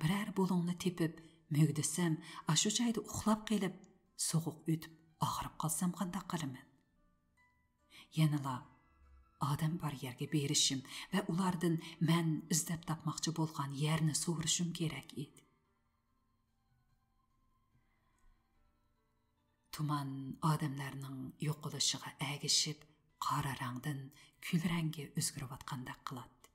[SPEAKER 1] Biror bo'lingni tepib, mögdisam, shu joyda uxlab qelib, so'g'uq o'tib, og'rib qolsam qanday qilaman? Yanala odam bor yerga berishim va ulardan men izlab topmoqchi bo'lgan yerni so'rashim kerak edi. Tuman odamlarning yo'qilishiga agishib, qora rangdan kul rangga o'zgarayotgandek qiladi.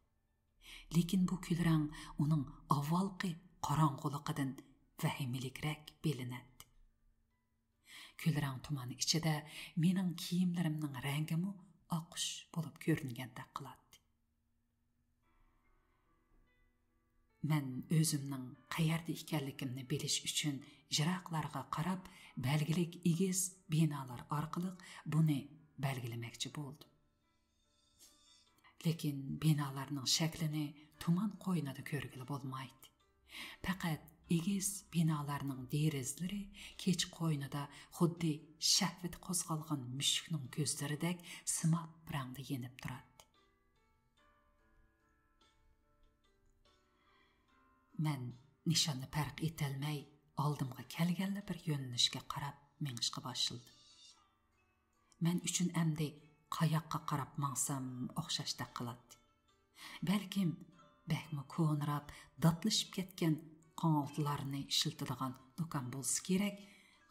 [SPEAKER 1] Lekin bu kul rang uning avvalgi qorong'uligidan vahimliroq bilinadi. Kul rang tumani ichida mening kiyimlarimning rangimi oqish bo'lib ko'ringandek qiladi. Men o'zimning qayerda ekanligimni bilish uchun jiroqlarga qarab, belgilik egiz binolar orqali buni belgilamoqchi bo'ldim. Lekin binolarning shaklini tuman qo'ynida ko'rgili bo'lmaydi. Faqat egiz binolarning derazlari kech qo'ynida xuddi shahvat qo'zg'algan mushukning ko'zlaridek simab rangda yenib turadi. Men nishonni farq etolmay oldimga kelganlar bir yo'nalishga qarab mengishga boshladim. Men uchun endi qayoqqa qarab mangsam o'xshashda qiladi. Balkim bakmi ko'nrab, datlashib ketgan qanotlarni ishiltadigan do'kon bo'lsa kerak,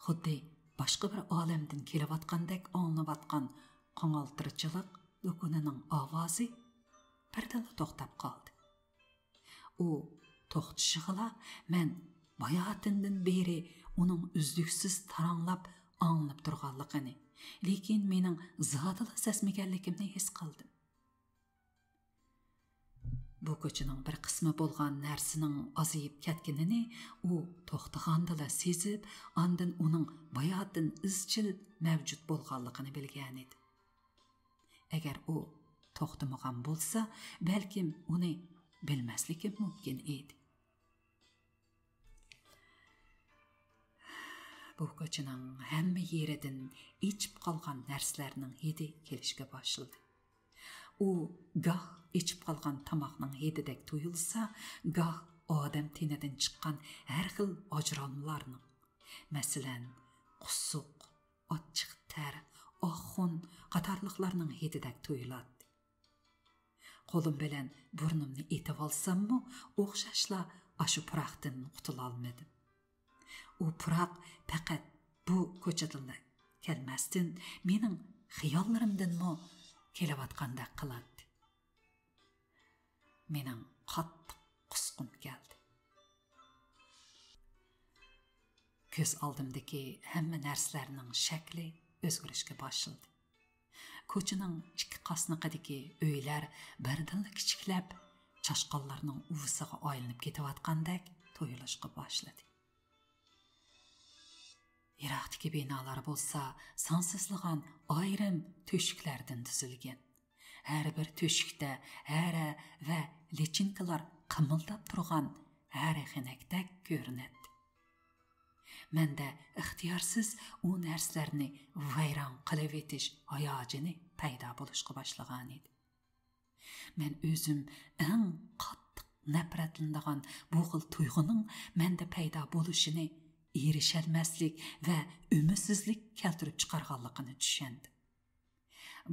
[SPEAKER 1] xuddi boshqa bir olamdan kelayotgandek anglayotgan qanaltirchilik do'konining ovozi birdan to'xtab qoldi. U to'xtashiga men bayotindan beri uning uzluksiz taranglab anglab turganligini, lekin mening zotila sesmaganligimni his qildim. Bu ko'chaning bir qismi bo'lgan narsaning azayib ketganini u to'xtagandala sezib, ondan uning bayotin izchil mavjud bo'lganligini bilgan edi. Agar u to'xtamagan bo'lsa, balkim uni bilmasligi mumkin edi. Bu ko'chaning hamma yeridan ichib qolgan narsalarning hidi kelishga boshladi. U goh ichib qolgan tomoqning hididek tuyulsa, goh odam tenidan chiqqan har xil ajralmalarning, masalan, qusuq, ochiq ter, oxun qatorliqlarning hididek tuyuladi. Qo'lim bilan burnimni etib olsammi, o'xshashla shu puroqdan qutula olmadim. U puroq faqat bu ko'chadan kelmasdan, mening xiyollarimdanmi kelayotgandek qiladi. Mening qattiq qusqim keldi. Ko'z oldimdagi hamma narsalarning shakli o'zgarishga boshladi. ko'chaning ikki qasniqidagi uylar birdinla kichiklab, chashqonlarning uvisiga aylanib ketayotgandek to'yilishga boshladi. Iroqdagi binolar bo'lsa, sansizlagan ayrim to'shiklardan tuzilgan. Har bir to'shikda hara va lechinkalar qimildab turgan hara xinakdak ko'rinadi. Menda ixtiyorsiz u narsalarni vayron qilib etish hayojini paydo bo'lishga boshlagan edi. Men o'zim eng qattiq nafratlanadigan bu xil tuyg'uning menda paydo bo'lishini erisholmaslik va umidsizlik keltirib chiqarganligini tushundim.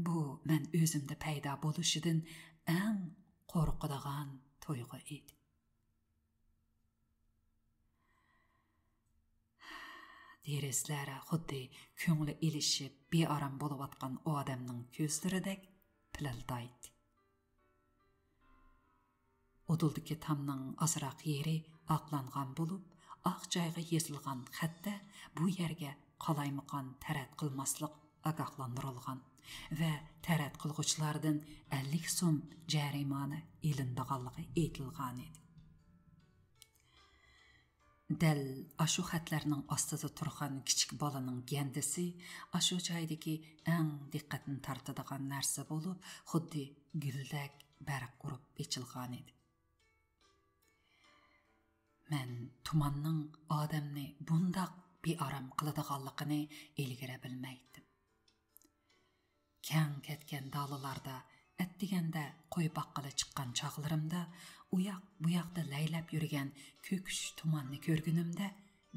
[SPEAKER 1] Bu men o'zimda paydo bo'lishidan eng qo'rqadigan tuyg'u edi. Derizlari xuddi ko'ngli ilishib, bearam bo'layotgan odamning ko'zlaridek pilildaydi. Oduldagi tamning azroq yeri oqlangan bo'lib, oq joyga yozilgan xatda bu yerga qalaymaqon tarat qilmaslik ogohlantirilgan va tarat qilg'uvchilardan 50 so'm jarimani ilindiganligi aytilgan edi. Dal ashu xatlarning ostida turgan kichik bolaning gandisi ashu joydagi eng diqqatni tortadigan narsa bo'lib, xuddi guldak barq urib echilgan edi. Men tumanning odamni bundoq bearam qiladiganligini ilgari bilmaydim. Kang ketgan dalalarda atdiganda qo'y baqqala chiqqan chog'larimda bu yoqda laylab yurgan ko'kish tumanni ko'rgunimda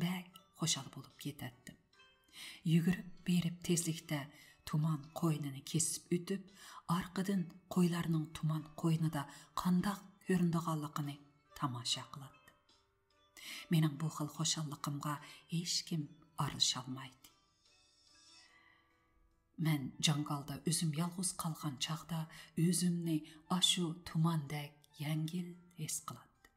[SPEAKER 1] bak xo'shal bo'lib ketatdim. Yugurib berib tezlikda tuman qo'ynini kesib o'tib, orqadan qo'ylarning tuman qo'ynida qandoq ko'rindiganligini tomosha qildim. Mening bu xil xo'shalligimga hech kim aralasholmaydi. Men jangalda o'zim yolg'iz qolgan chaqda o'zimni ashu tumandek yengil his qilardim.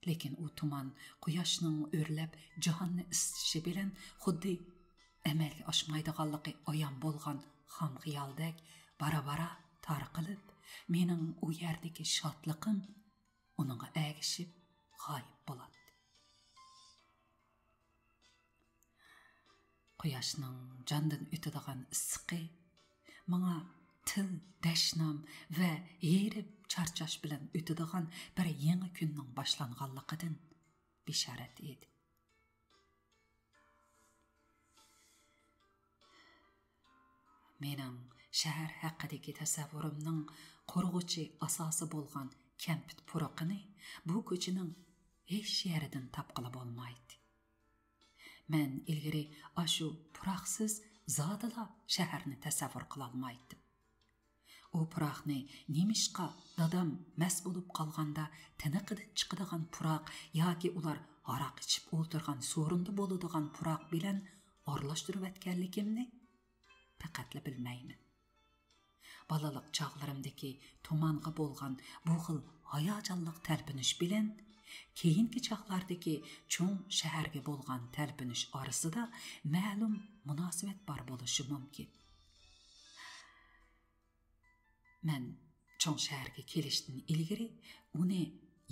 [SPEAKER 1] Lekin u tuman quyoshning o'rlab jahonni isitishi bilan xuddi amalga oshmaydiganligi ayon bo'lgan ham xiyaldek bara-bara tarqalib, mening u yerdagi shodliqim uningga agishib g'oyib bo'ladi. Quyoshning jondan o'tadigan issiqi menga til, dashnam va yerib charchash bilan o'tadigan bir yangi kunning boshlanganligidan bishorat edi. Mening shahar haqidagi tasavvurimning qurg'uchi asosi bo'lgan kampit puroqini bu ko'chaning hech yeridan topqila bo'lmaydi. Men ilgari ashu puroqsiz zodila shaharni tasavvur qila olmaydim. U puroqni nemishqa dadam mas bo'lib qolganda tiniqidan chiqadigan puroq yoki ular aroq ichib o'tirgan so'rinda bo'ladigan puroq bilan aralashtirib etganligimni faqatla bilmayman. Balalik chog'larimdagi tumanға bo'lgan bu xil hayajonliq talpinish bilan keyingi chog'lardagi cho'ng shaharga bo'lgan talpinish orasida ma'lum munosabat bor bo'lishi mumkin. Men cho'ng shaharga kelishdan ilgari uni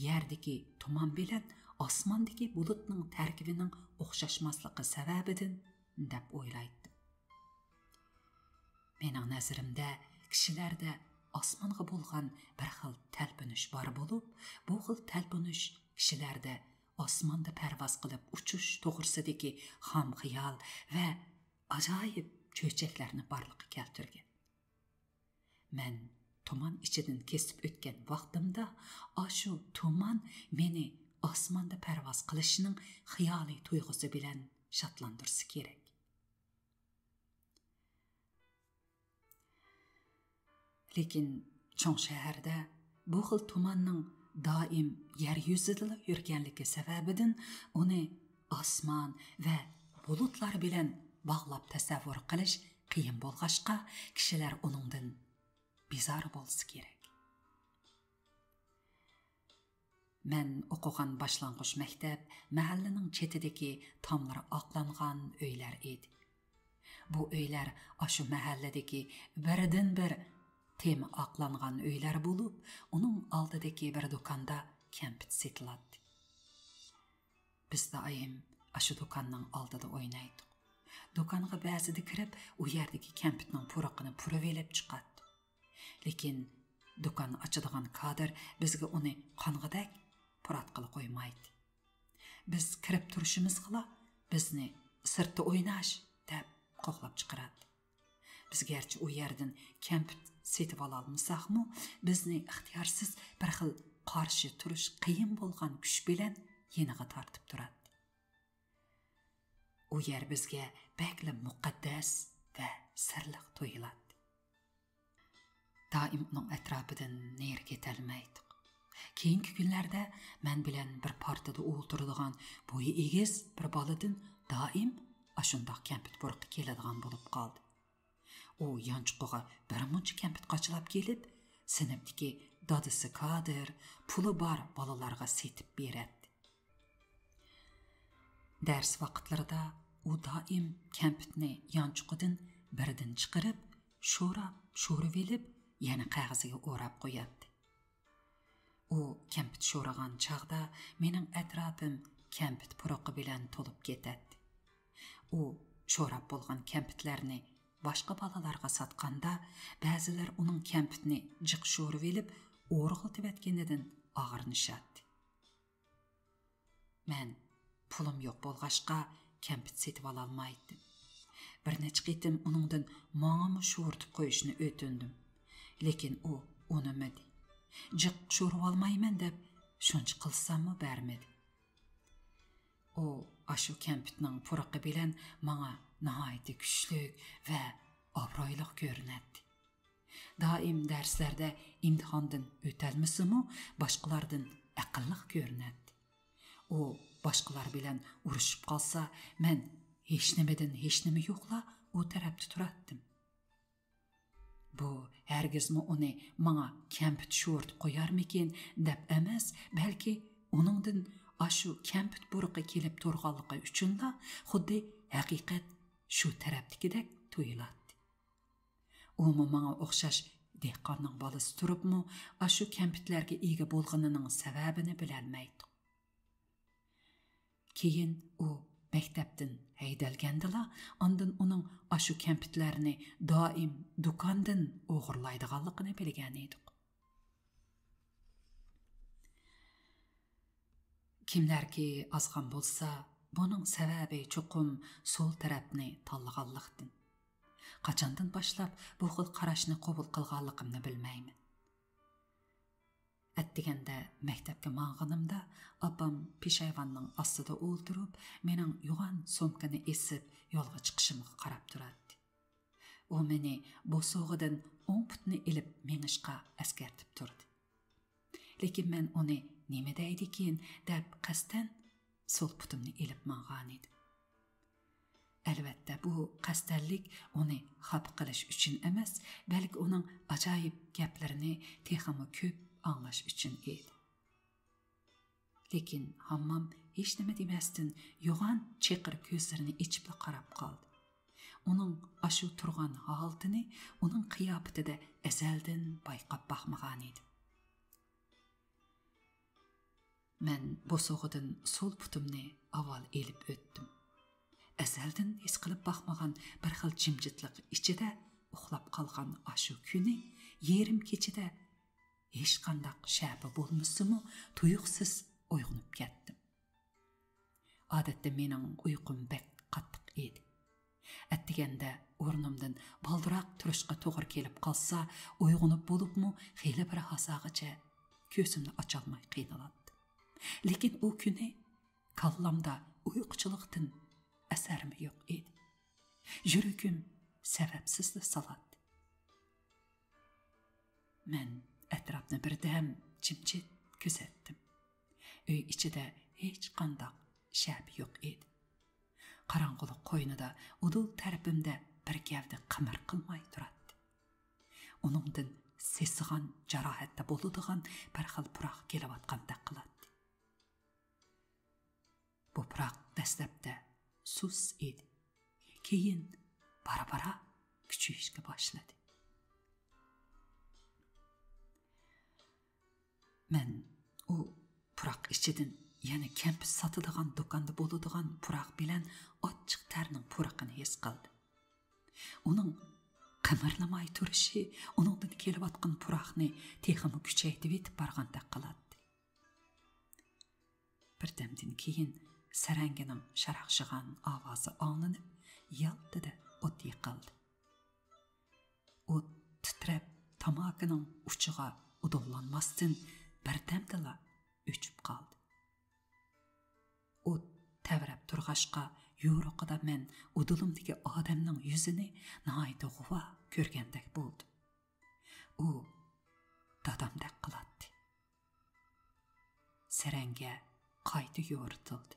[SPEAKER 1] yerdagi tuman bilan osmondagi bulutning tarkibining o'xshashmasligi sababidan deb o'ylaydim. Mening nazarimda kishilarda osmonga bo'lgan bir xil talpinish bor bo'lib, bu xil talpinish kishilarda osmonda parvoz qilib uchish to'g'risidagi ham xiyol va ajoyib cho'chaklarni borliqqa keltirgan. Men tuman ichidan kesib o'tgan vaqtimda ashu tuman meni osmonda parvoz qilishining xiyoliy tuyg'usi bilan shodlantirsa kerak. Lekin cho'ng shaharda bu xil tumanning doim yer yuzida yurganligi sababidan uni osmon va bulutlar bilan bog'lab tasavvur qilish qiyin bo'lg'achqa kishilar uningdan bezor bo'lsa kerak. Men o'qigan boshlang'ich maktab mahallaning chetidagi tomlari oqlangan uylar edi. Bu öyler aşı mahalledeki birden bir temi aqlanğan öyler bulup, onun aldıdaki bir dokanda kempit setiladı. Biz daim aşı dokanның aldıda oynaydık. Dokanğa ba'zida kirib, u yerdagi kempitning puraqini puravelib chiqadi. Lekin dokan ochadigan kadr bizga uni qanğıdak puratqili qo'ymaydi. Biz kirib turishimizga bizni sirtda o'ynash deb qo'qlab chiqaradi. Biz gerçi u yerdan kempit setib ololmasaqmi, bizni ixtiyorsiz bir xil qarshi turish qiyin bo'lgan kuch bilan yeniga tortib turadi. U yer bizga bakli muqaddas va sirliq tuyuladi. Daim uning atrofidan neri ketolmaydik. Keyingi kunlarda men bilan bir partada o'tiradigan bo'yi egiz bir boladan doim ashundoq kampit burqi keladigan bo'lib qoldi. U yanchiqqa bir muncha kampit qochilab kelib, sinfdagi dadisi kadir, puli bor bolalarga setib beradi. Ders vaqtlarida u doim kampitni yanchiqdan biridan chiqarib, sho'rib elib, yana qog'oziga o'rab qo'yadi. U kampit sho'ragan chaqda mening atrofim kampit puruqi bilan to'lib ketadi. U sho'rab bo'lgan kampitlarni boshqa bolalarga sotganda, ba'zilar uning kampitni jiq sho'rib elib, o'rg'iltib etganidan og'irnishadi. Men pulim yo'q bo'lg'ashqa kampit setib ololmaydim. Bir necha qitim uningdan menga sho'rtib qo'yishni o'tindim. Lekin u unimadi. Jiq sho'rib olmayman deb shuncha qilsammi bermadi. U ashu kampitning puruqi bilan menga nihoyatda kuchli va obro'li ko'rinadi. Doim darslarda imtihondan o'talmasimi, boshqalardan aqlli ko'rinadi. U boshqalar bilan urushib qolsa, men hech nima yo'qla u tarafda turardim. Bu hergizmi uni menga kampit sho'rtib qo'yarmikin deb emas, balki uningdan ashu kampit buruqi kelib turganligi uchunla xuddi haqiqat shu tarafdagidek tuyuladi. U menga o'xshash dehqonning bolasi turibmi, ashu kampitlarga ega bo'lganining sababini bilolmaydi. Keyin u maktabdan haydalgandila, ondan uning ashu kampitlarni doim do'kondan o'g'irlaydiganligini bilgan edik. Kimlarki azg'an bo'lsa, buning sababi cho'qim sol tarafni tanlaganlikdan. Qachondan boshlab bu xil qarashni qabul qilganligimni bilmayman. Atdiganda maktabga mang'animda opam peshayvonning ostida o'ltirib, mening yo'g'on so'mkani esib yo'lga chiqishimga qarab turadi. U meni bo'sog'idan 10 putni ilib menishqa askartib turdi. Lekin men uni nima deydikin deb qasdan sol putimni ilib mang'an edim. Albatta bu qasdanlik uni xafa qilish uchun emas, balki uning ajoyib gaplarini texmi ko'p anlash uchun edi. Lekin hammam hech nima demasdan yo'g'on cheqir ko'zlarini ichib qarab qoldi. Uning ashu turgan holatini uning qiyofatida azaldan bayqab baxmagan edi. Men bo'sog'idan sol putimni avval elib o'tdim. Azaldan his qilib baxmagan bir xil jimjitlik ichida uxlab qolgan ashu kuni yerim kechida hech qanday shabi bo'lmasimi, tuyuqsiz uyg'onib ketdim. Odatda mening uyqum bek qattiq edi. Atdiganda o'rnimdan baldiroq turishga to'g'ri kelib qolsa, uyg'onib bo'libmi, xeyli bir hasagacha ko'zimni ocholmay qiynaladi. Lekin u kuni kallamda uyquchilikdan asarmi yo'q edi. Yuragim sababsizda saladi. Men atrofni birdam jimjit kuzatdim. Uy ichida hech qanday shab yo'q edi. Qorong'ulik qo'ynida udul tarafimda bir gavda qimir qilmay turadi. Uningdan sesigan jarohatda bo'ladigan bir xil puroq kelayotgandek qiladi. Bu puroq dastlabda sus edi. Keyin bara küçüyüşke başladı. Men o puraq içidin yani kempis satıdığan dokanda boluduğan puraq bilen açıq tərinin puraqını his qıldı. Onun qımırlamay turuşu, onundan kelib atqan puraqni teximi küçeytib etib barğandaq qılatdı. Bir demdin keyin saranginin şaraqşıgan avazı anlanıb, yaltıda ot yıqıldı. Ot titrep tamakının uçuğa udollanmasdan birdemdila öçüp qaldı. Ot təvrəb turğaşqa yoruqida men udulumdagi odamning yuzini nayda g'uva ko'rgandek bo'ldi. U dadamdek qiladi. Saranga qayta yo'ritildi.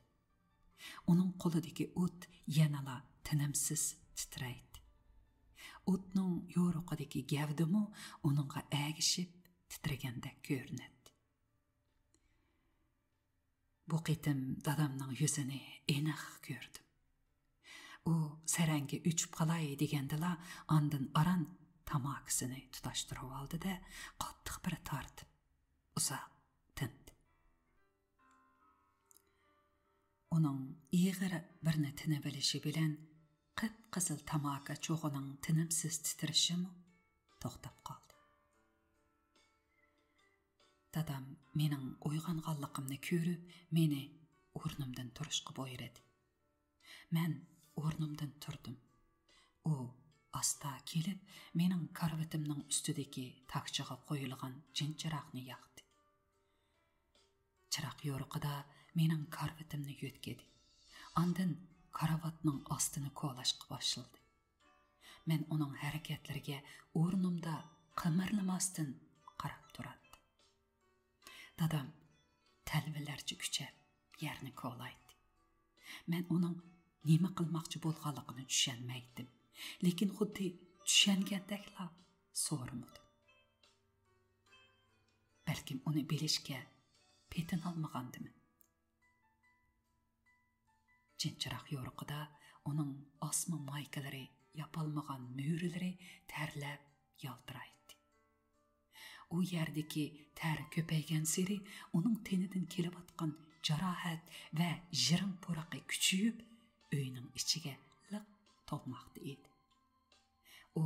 [SPEAKER 1] Uning qo'lidagi o't yanala tinimsiz titraydi. O'tning yoruqidagi gavdimi uningga agishib titragandek ko'rinadi. Bu qitim dadamning yuzini aniq ko'rdim. U saranga uchib qalay degandila, andin aran tamakisini tutashtirib oldi-da, qattiq bir tortib uzoq tindi. Uning ig'ir birni tinib bilishi bilan qip-qizil tamaka cho'g'ining tinimsiz titrishimi to'xtab qoldi. Dadam mening uyg'onganligimni ko'rib, meni o'rnimdan turishga buyurdi. Men o'rnimdan turdim. U asta kelib, mening karvatimning ustidagi taqchaga qo'yilgan jinchiroqni yoqdi. Chiroq yo'riqida mening karvatimni yo'tkadi. Andin karavatning ostini ko'lashga boshladi. Men uning harakatlariga o'rnimda qimirlamasdan qarab turdim. Dadam talvilarcha kuchab yerni ko'laydi. Men uning nima qilmoqchi bo'lganligini tushunmaydim, lekin xuddi tushungandekla so'ramadim. Balkim uni bilishga petin olmagandimi? Jinchiroq yo'riqida uning osma maykalari, yapolmagan mo'rilari tarlab yaltiraydi. U yerdagi ter ko'paygan seri uning tenidan kelib atgan jarohat va jirim puraqi kuchayib uyning ichiga liq to'lmoqda edi. U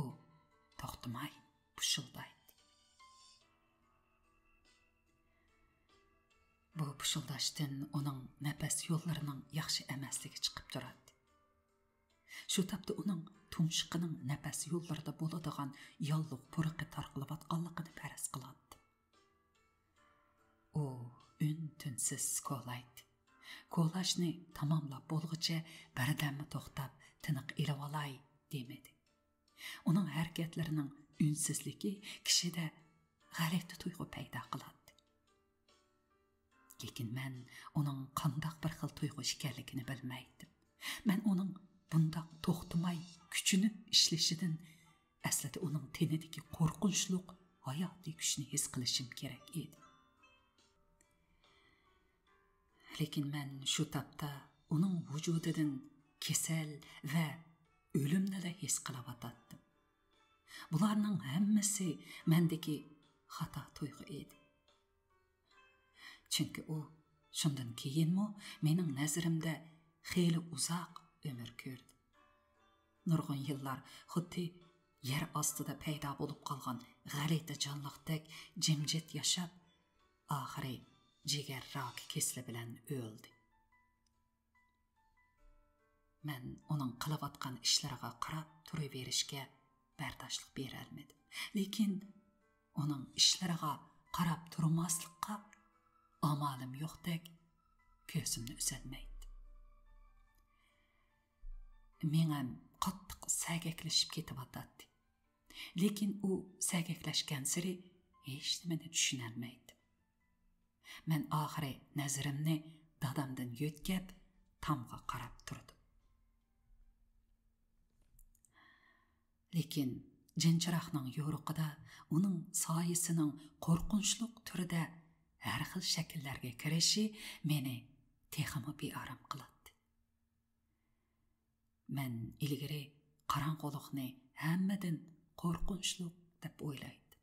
[SPEAKER 1] to'xtamay pushildaydi. Bu pushildashdan uning nafas yo'llarining yaxshi emasligi chiqib turadi. Shu tapda uning tumshuqining nafas yo'llarida bo'ladigan yolliq puraqi tarqalib atganligini faraz qiladi. U un-tunsiz ko'laydi. Ko'lashni tamomlab bo'lguncha birdammi to'xtab tiniq ilib olay demedi. Uning harakatlarining unsizligi kishida g'alati tuyg'u paydo qiladi. Lekin men uning qanday bir xil tuyg'u ekanligini bilmaydim. Men uning bundaq to'xtamay kuchini ishlashidan aslida uning tenidagi qo'rqinchli hayotiy kuchni his qilishim kerak edi. Lekin men shu tapda uning vujudidan kasal va o'limni his qilib atadim. Bularning hammasi mendagi xato tuyg'u edi. Chunki u shundan keyinmi mening nazarimda xeyli uzoq ömür ko'rdi. Nurg'un yillar xuddi yer ostida paydo bo'lib qolgan g'alati jonliqdek jimjit yashab, oxiri jigar roki kesli bilan o'ldi. Men uning qilayotgan ishlariga qarab turaverishga bardoshlik bera olmadim. Lekin uning ishlariga qarab turmaslikqa amalim yo'qdek ko'zimni uzatmaydi. Men ham qattiq sagaklashib ketyapti. Lekin u sagaklashgan siri hech nimani tushunolmaydi. Men oxiri nazarimni dadamdan yo'tkab tomga qarab turdim. Lekin jinchiroqning yo'riqida uning soyisining qo'rqinchli turida har xil shakllarga kirishi meni texmi bearam qiladi. Men ilgari qarang'uliqni hammadan qo'rqinchli deb o'ylaydi.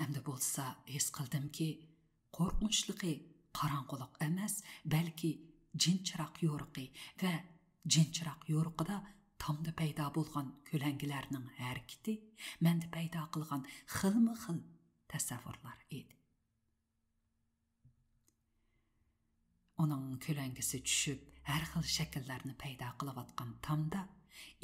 [SPEAKER 1] Endi bo'lsa his qildimki, qo'rqinchligi qarang'uliq emas, balki jinchiroq yo'riqi va jinchiroq yo'riqida tamda paydo bo'lgan ko'langilarning harakati menda paydo qilgan xilma-xil tasavvurlar edi. Onun kölengisi tushib, har xil shakllarni paydo qilayotgan tamda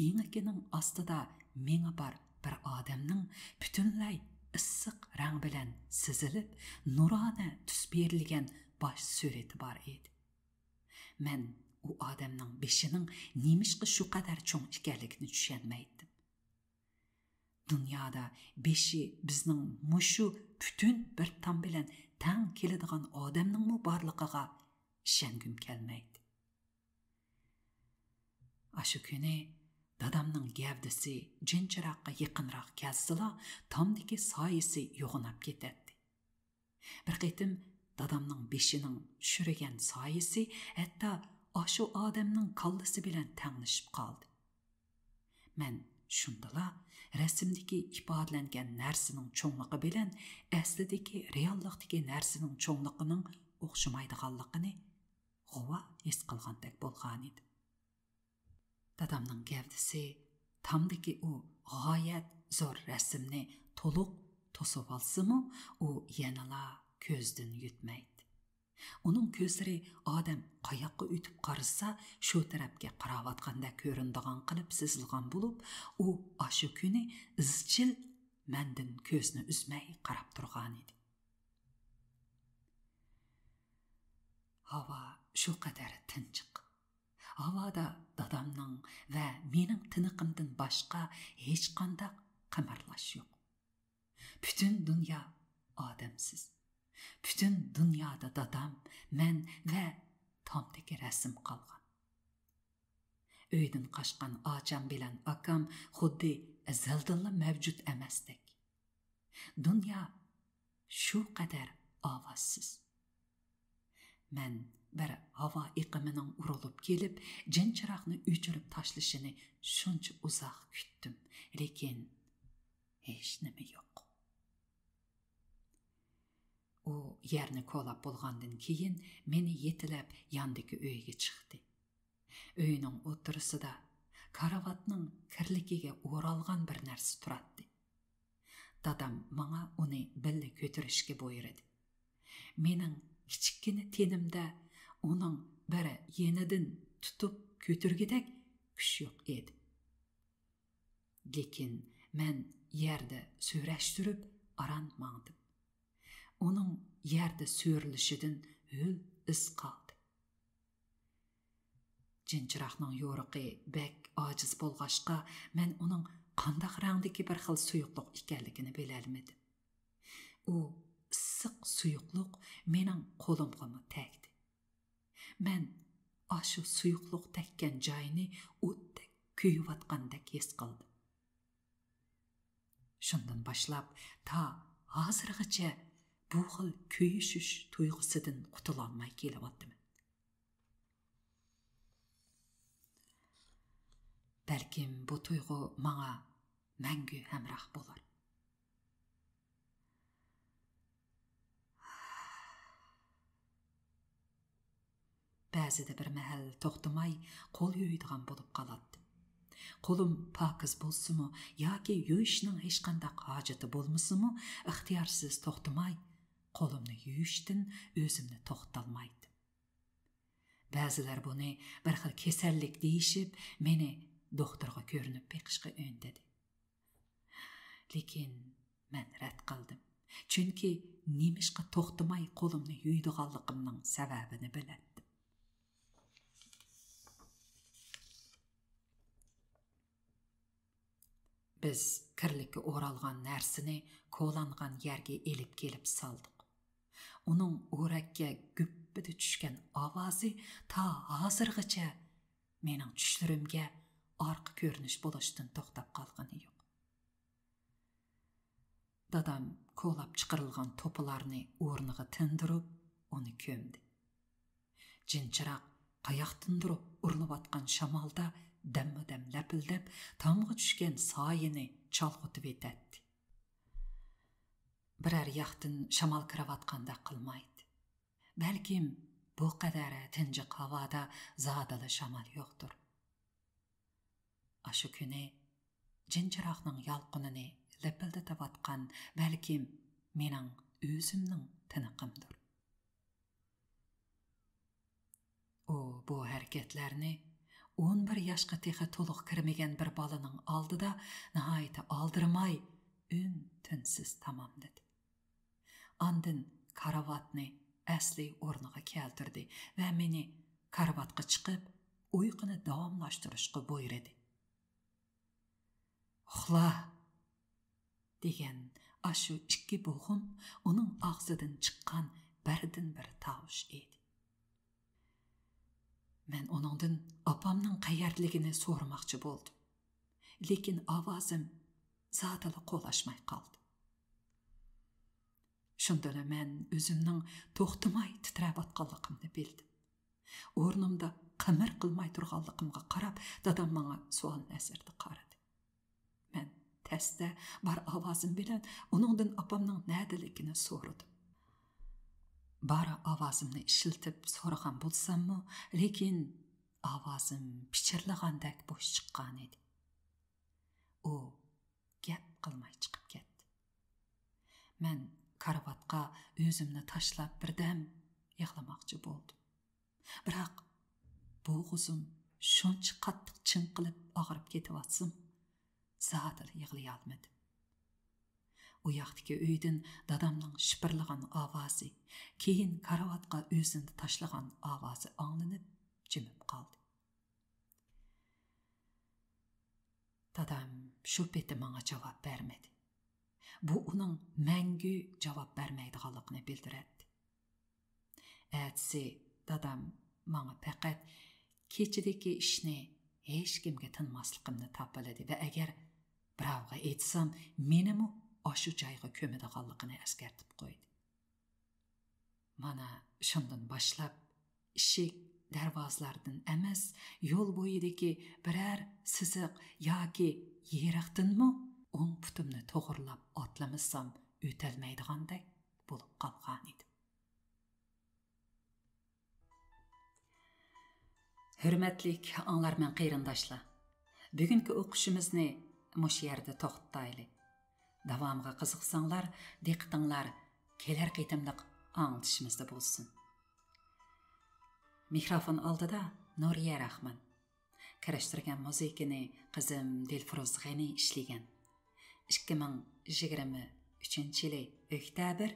[SPEAKER 1] enikining ostida menga bor bir odamning butunlay issiq rang bilan sizilib, nurona tus berilgan bosh surati bor edi. Men u odamning beshining nemishqa shu qadar cho'ng ekanligini tushunmaydim. Dunyoda beshi bizning mushu butun bir tam bilan tang keladigan odamning borligiga ishongim kelmaydi. Ashu kuni dadamning gavdasi jinchiroqqa yaqinroq kelsila, tamdagi soyisi yo'g'inab ketadi. Bir qitim dadamning beshining tushirgan soyisi hatto ashu odamning kallasi bilan tanglashib qoldi. Men shundala rasmdagi ifodalangan narsaning cho'ngligi bilan aslidagi reallikdagi narsaning cho'ngligining o'xshamaydiganligini g'uva his qilgandek bo'lgan edi. Dadamning gavdasi tamdagi u g'oyat zo'r rasmni to'liq to'sib olsa-mu, u yanala ko'zdan yutmaydi. Uning ko'zlari odam qayoqqa o'tib qarasa, shu tarafga qarayotganda ko'rinadigan qilib sizilgan bo'lib, u ashu kuni izchil mendan ko'zni uzmay qarab turgan edi. Havo shu qadar tinchiq. Havoda dadamning va mening tiniqimdan boshqa hech qanday qimirlash yo'q. Butun dunyo odamsiz. Bütün dünyada dadam, men ve tamdaki rasm qalgan. Öyden qaşqan acam bilen akam xuddi azaldanla mavjud emasdek. Dünya şu qadar avazsiz. Men bir hava iqimining urilib kelib, jinchiroqni o'chirib tashlashini shuncha uzoq kutdim, lekin hech nima yo'q. O yerni ko'lab bo'lgandan keyin meni yetilab yandagi uyga chiqdi. Uyning o'tirisida karavatning kirligiga o'ralgan bir narsa turadi. Dadam menga uni birga ko'tarishga buyurdi. Mening kichikkina tenimda uning biri yenidan tutib ko'targidek kuch yo'q edi. Lekin men yerda so'rashtirib aran mangdim. Onun yerde sürülüşüdün hül iz qaldı. Jinchiroqning yo'riqi bek ojiz bo'lg'ashqa, men uning qandaq rangdagi bir xil suyuqliq ekanligini bilolmadim. U issiq suyuqliq mening qo'limga tegdi. Men ashu suyuqliq tekkan joyni o'tdek kuyayotgandek his qildim. Shundan boshlab ta hozirgacha bu xil kuyishish tuyg'usidan qutulolmay kelyaptim. Balkim bu tuyg'u menga mangu hamroh bo'lar. Ba'zida bir mahal to'xtamay qo'l yuydigan bo'lib qoladi. Qo'lim pokiz bo'lsa-mu yoki yuyishning hech qanday hojati bo'lmasa-mu, ixtiyorsiz to'xtamay qo'limni yuyishdan o'zimni to'xtatolmaydi. Ba'zilar buni bir xil kasallik deyishib, meni doktorga ko'rinib beqishga undadi. Lekin men rad qildim. Chunki nemishqa to'xtamay qo'limni yuydiganligimning sababini bilardim. Biz kirlikka o'ralgan narsani qo'langan yerga elib kelib soldik. Uning o'rakka guppida tushgan ovozi ta hozirgacha mening tushlarimga orqa ko'rinish bo'lishdan to'xtab qolgani yo'q. Dadam qo'lab chiqarilgan to'pilarni o'rniga tindirib, uni ko'mdi. Jinchiroq qayoqdandir urilayotgan shamolda dam lapildab tamg'a tushgan soyini chalg'itib etadi. Biror yoqdan shamol kiravatganda qilmaydi. Balkim bu qadar tinchiq havoda zodala shamol yo'qdir. Ashu kuni jinchiroqning yolqinini lapildatayotgan balkim mening o'zimning tiniqimdir. O bu hareketlarni 11 yoshga texa to'liq kirmagan bir bolaning oldida nihoyat aldırmay tinsiz tamomladi. Andin karavatni asli o'rniga keltirdi va meni karavatga chiqib uyquni davomlashtirishga buyurdi. Uxla degan ashu ikki bo'g'im uning og'zidan chiqqan birdan bir tovush edi. Men onundan apamning qayerligini so'ramoqchi bo'ldim. Lekin ovozim zotila qo'lashmay qoldi. Shunda men o'zimning to'xtamay titrayotganligimni bildim. O'rnimda qimir qilmay turganligimga qarab, dadam menga savol nazarda qaradi. Men tasda bar ovozim bilan onundan apamning nadaligini so'radim. Bara ovozimni ishiltib so'ragan bo'lsam-mu, lekin ovozim pichirlagandek bo'sh chiqqan edi. U gap qilmay chiqib ketdi. Men karavatga o'zimni tashlab birdam yig'lamoqchi bo'ldim. Biroq bo'g'izim shuncha qattiq chinqilib og'rib ketyapsam, zotila yig'lay olmadim. U yoqdagi uydan dadamning shipirlagan ovozi, keyin karavatga o'zini tashlagan ovozi anglanib, jimib qoldi. Dadam shu peti menga javob bermedi. Bu uning mangu javob bermaydiganligini bildiradi. Atsi dadam menga faqat kechidagi ishni hech kimga tinmasligimni topiladi va agar birovga aytsam, menimi ashu joyga ko'madiganligini eskartib qo'ydi. Mana shundan boshlab eshik darvozalardan emas, yo'l bo'yidagi biror siziq yoki yeriqdinmi o'ng putimni to'g'rilab otlamasam o'talmaydigandek bo'lib qolgan edi. Hurmatli anglarman qarindoshlar, bugungi o'qishimizni mush yerda to'xtataylik. Davomga qiziqsanglar, diqqatinglar kelar qitimliq anglitishimizda bo'lsin. Mikrofon oldida Nuriya Rahman. Karashtirgan muzikani qizim Dilfuruz G'ani ishlagan. 2023-yili oktyabr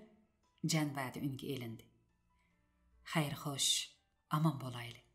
[SPEAKER 1] janvada unga elindi. Xayr xo'sh, omon bo'laylik.